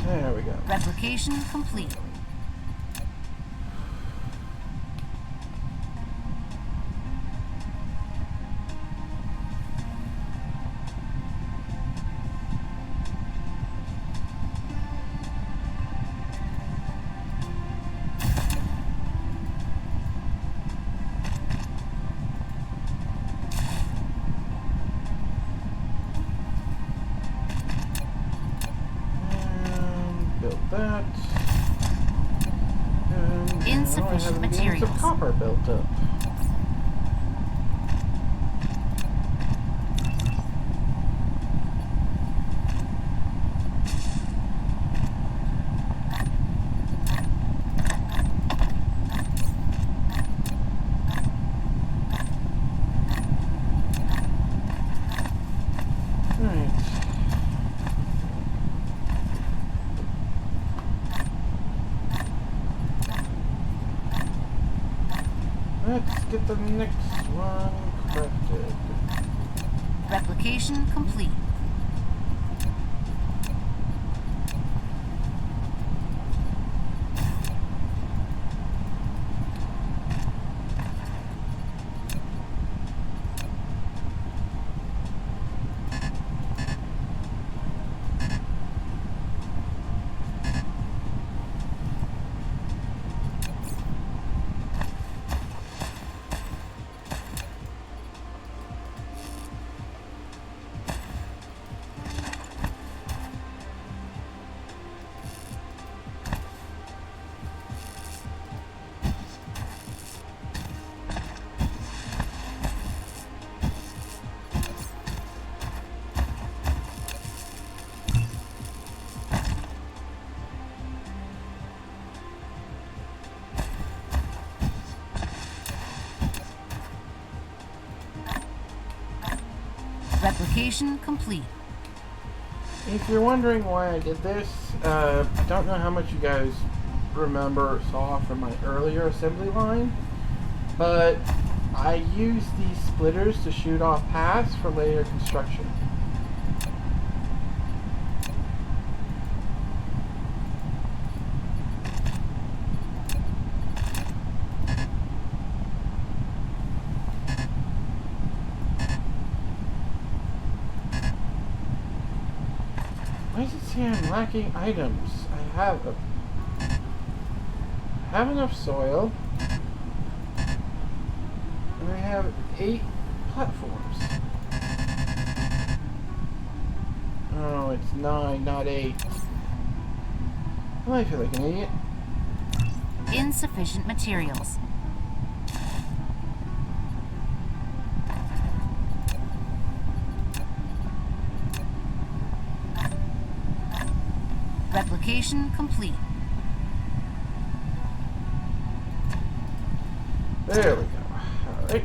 There we go. Replication complete. That. And Insufficient now I have materials. Some copper built up. Let's get the next one crafted. Replication complete. Replication complete. If you're wondering why I did this, I don't know how much you guys remember or saw from my earlier assembly line, but I used these splitters to shoot off paths for later construction. Why does it say I'm lacking items? I have enough soil, and I have 8 platforms. Oh, it's 9, not 8. Well, I feel like an idiot. Insufficient materials. Replication complete. There we go. Alright.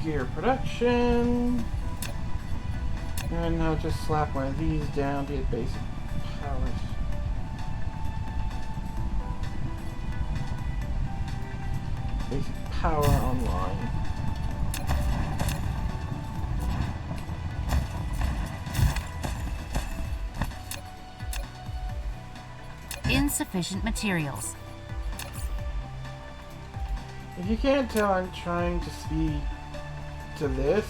Gear production. And I'll just slap one of these down to get basic powers. Basic power online. Insufficient materials. If you can't tell, I'm trying to speed to this.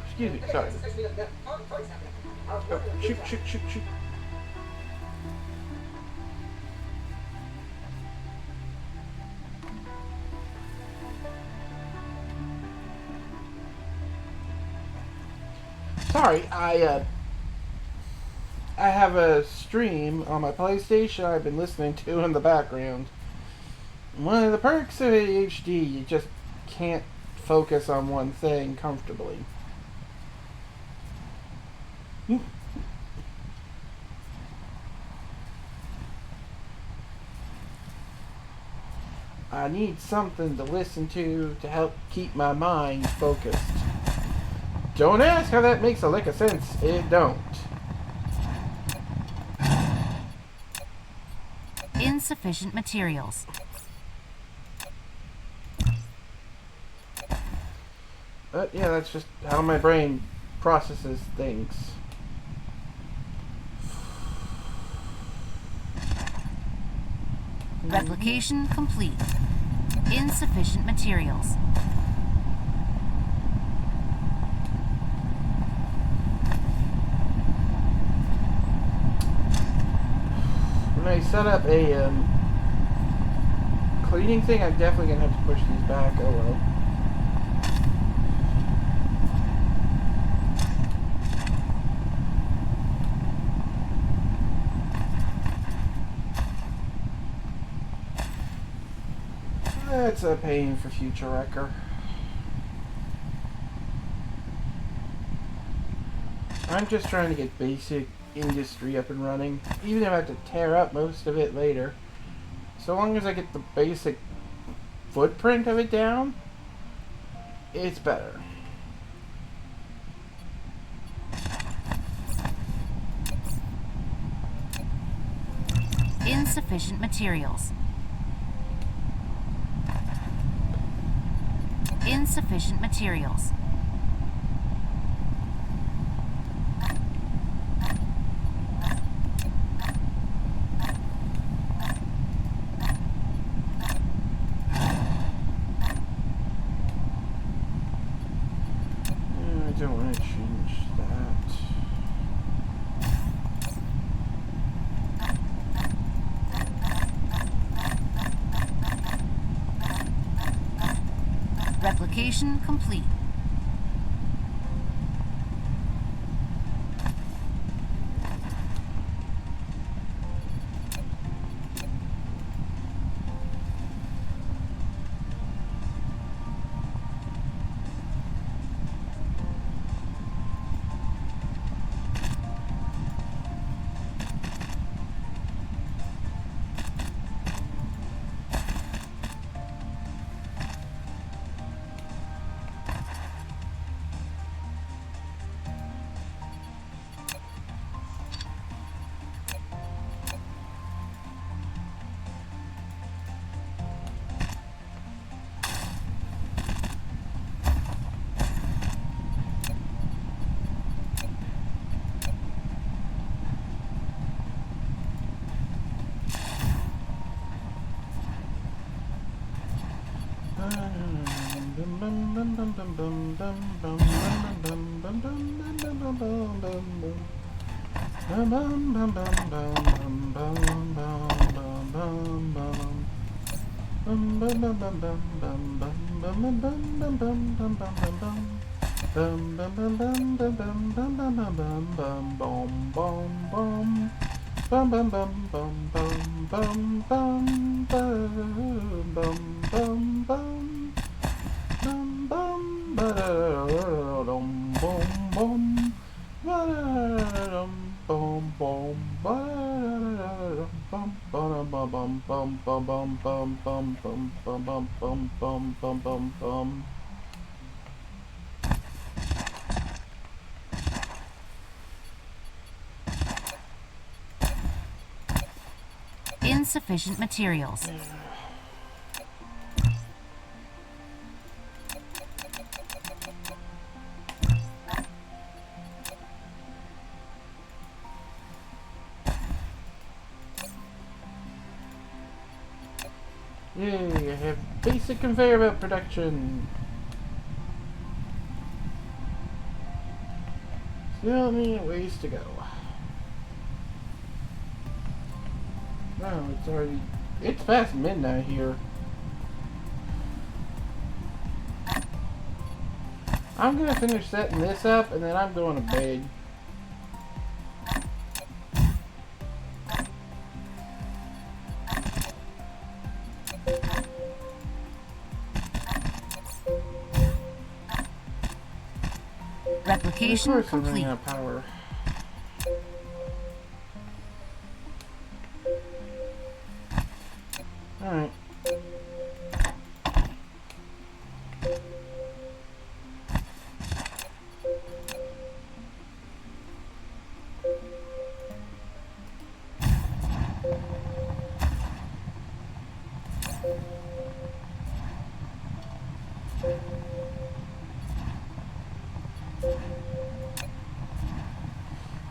Excuse me, sorry. Oh, shoot. Sorry, I have a stream on my PlayStation I've been listening to in the background. One of the perks of ADHD, you just can't focus on one thing comfortably. I need something to listen to help keep my mind focused. Don't ask how that makes a lick of sense. It don't. Insufficient materials. But yeah, that's just how my brain processes things. Replication complete. Insufficient materials. When I set up a cleaning thing, I'm definitely going to have to push these back. Oh well. That's a pain for future wrecker. I'm just trying to get basic industry up and running, even if I have to tear up most of it later. So long as I get the basic footprint of it down, it's better. Insufficient materials. Insufficient materials. I don't want to change that. Replication complete. Insufficient materials. Yay, I have basic conveyor belt production. Still need ways to go. No, it's past midnight here. I'm gonna finish setting this up and then I'm going to bed. Replication Of course I'm complete. running out of power. Alright.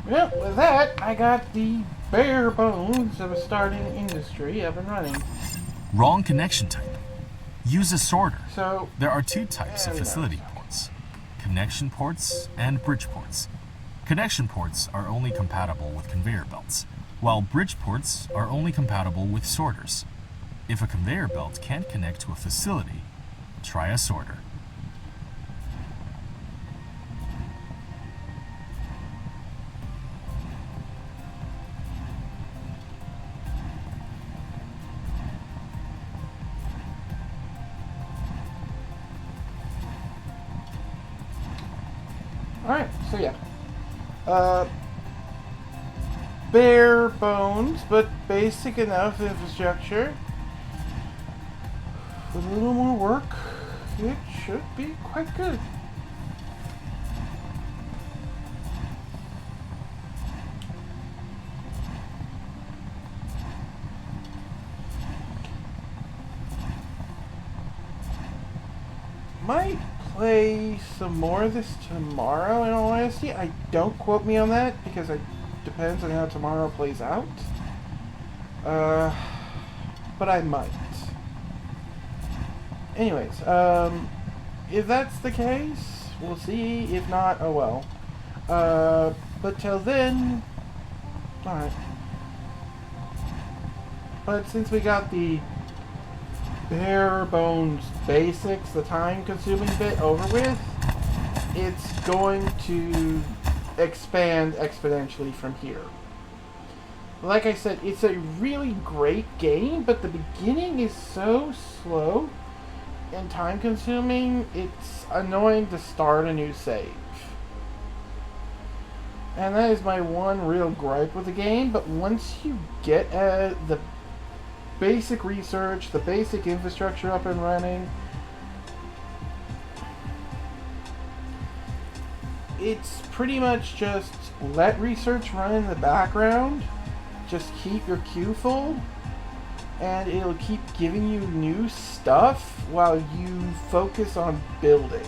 Well, with that, I got the bare bones of a starting industry up and running. Wrong connection type. Use a sorter. So, There are two types of facility ports: connection ports and bridge ports. Connection ports are only compatible with conveyor belts, while bridge ports are only compatible with sorters. If a conveyor belt can't connect to a facility, try a sorter. alright, so yeah. Bare bones, but basic enough infrastructure. With a little more work, it should be quite good. Might play some more of this tomorrow, in all honesty. Don't quote me on that, because it depends on how tomorrow plays out. But I might. Anyways, if that's the case, we'll see. If not, oh well. But till then, alright. But since we got the bare bones basics, the time consuming bit over with, it's going to expand exponentially from here. Like I said, it's a really great game, but the beginning is so slow and time consuming, it's annoying to start a new save. And that is my one real gripe with the game, but once you get the basic research, the basic infrastructure up and running, it's pretty much just let research run in the background, just keep your queue full, and it'll keep giving you new stuff while you focus on building.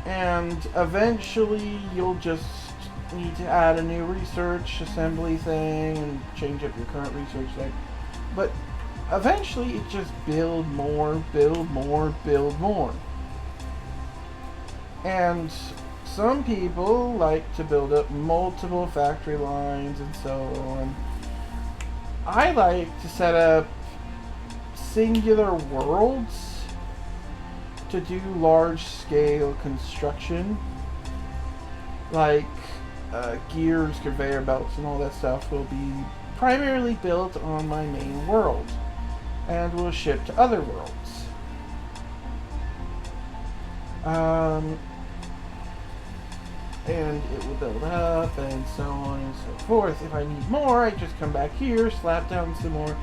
And eventually you'll just need to add a new research assembly thing and change up your current research thing. But eventually it just build more, build more, build more. And some people like to build up multiple factory lines and so on. I like to set up singular worlds to do large scale construction, like gears, conveyor belts, and all that stuff will be primarily built on my main world and will ship to other worlds. And it will build up and so on and so forth. If I need more, I just come back here, slap down some more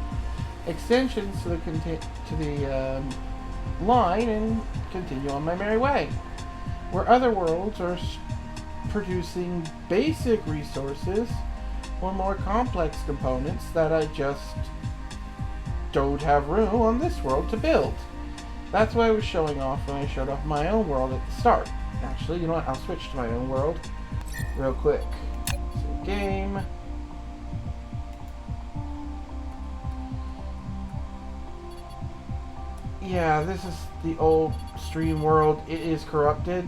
extensions to the line, and continue on my merry way. Where other worlds are producing basic resources or more complex components that I just don't have room on this world to build. That's what I was showing off when I showed off my own world at the start. Actually, you know what? I'll switch to my own world real quick. So, game. Yeah, this is the old stream world. It is corrupted.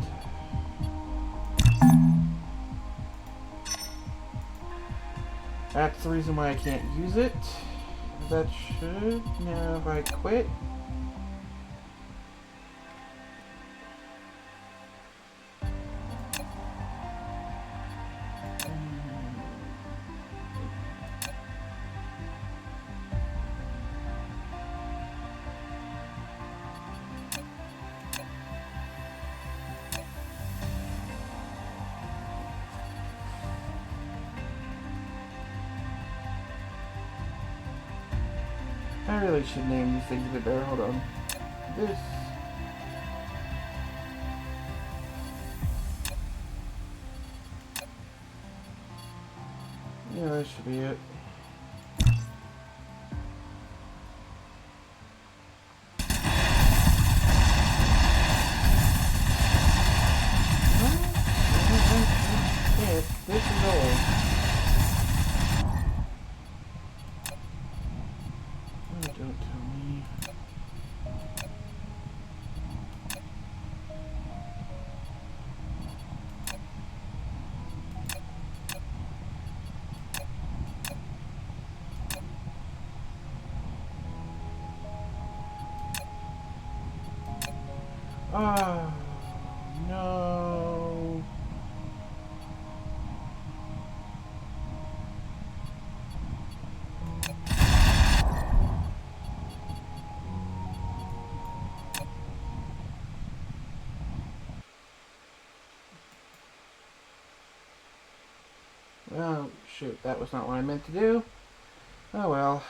That's the reason why I can't use it. That should... Now, if I quit... I really should name these things a bit better. Hold on. This. Yeah, that should be it. Oh, don't tell me. Oh, no. Oh, shoot, that was not what I meant to do. Oh well.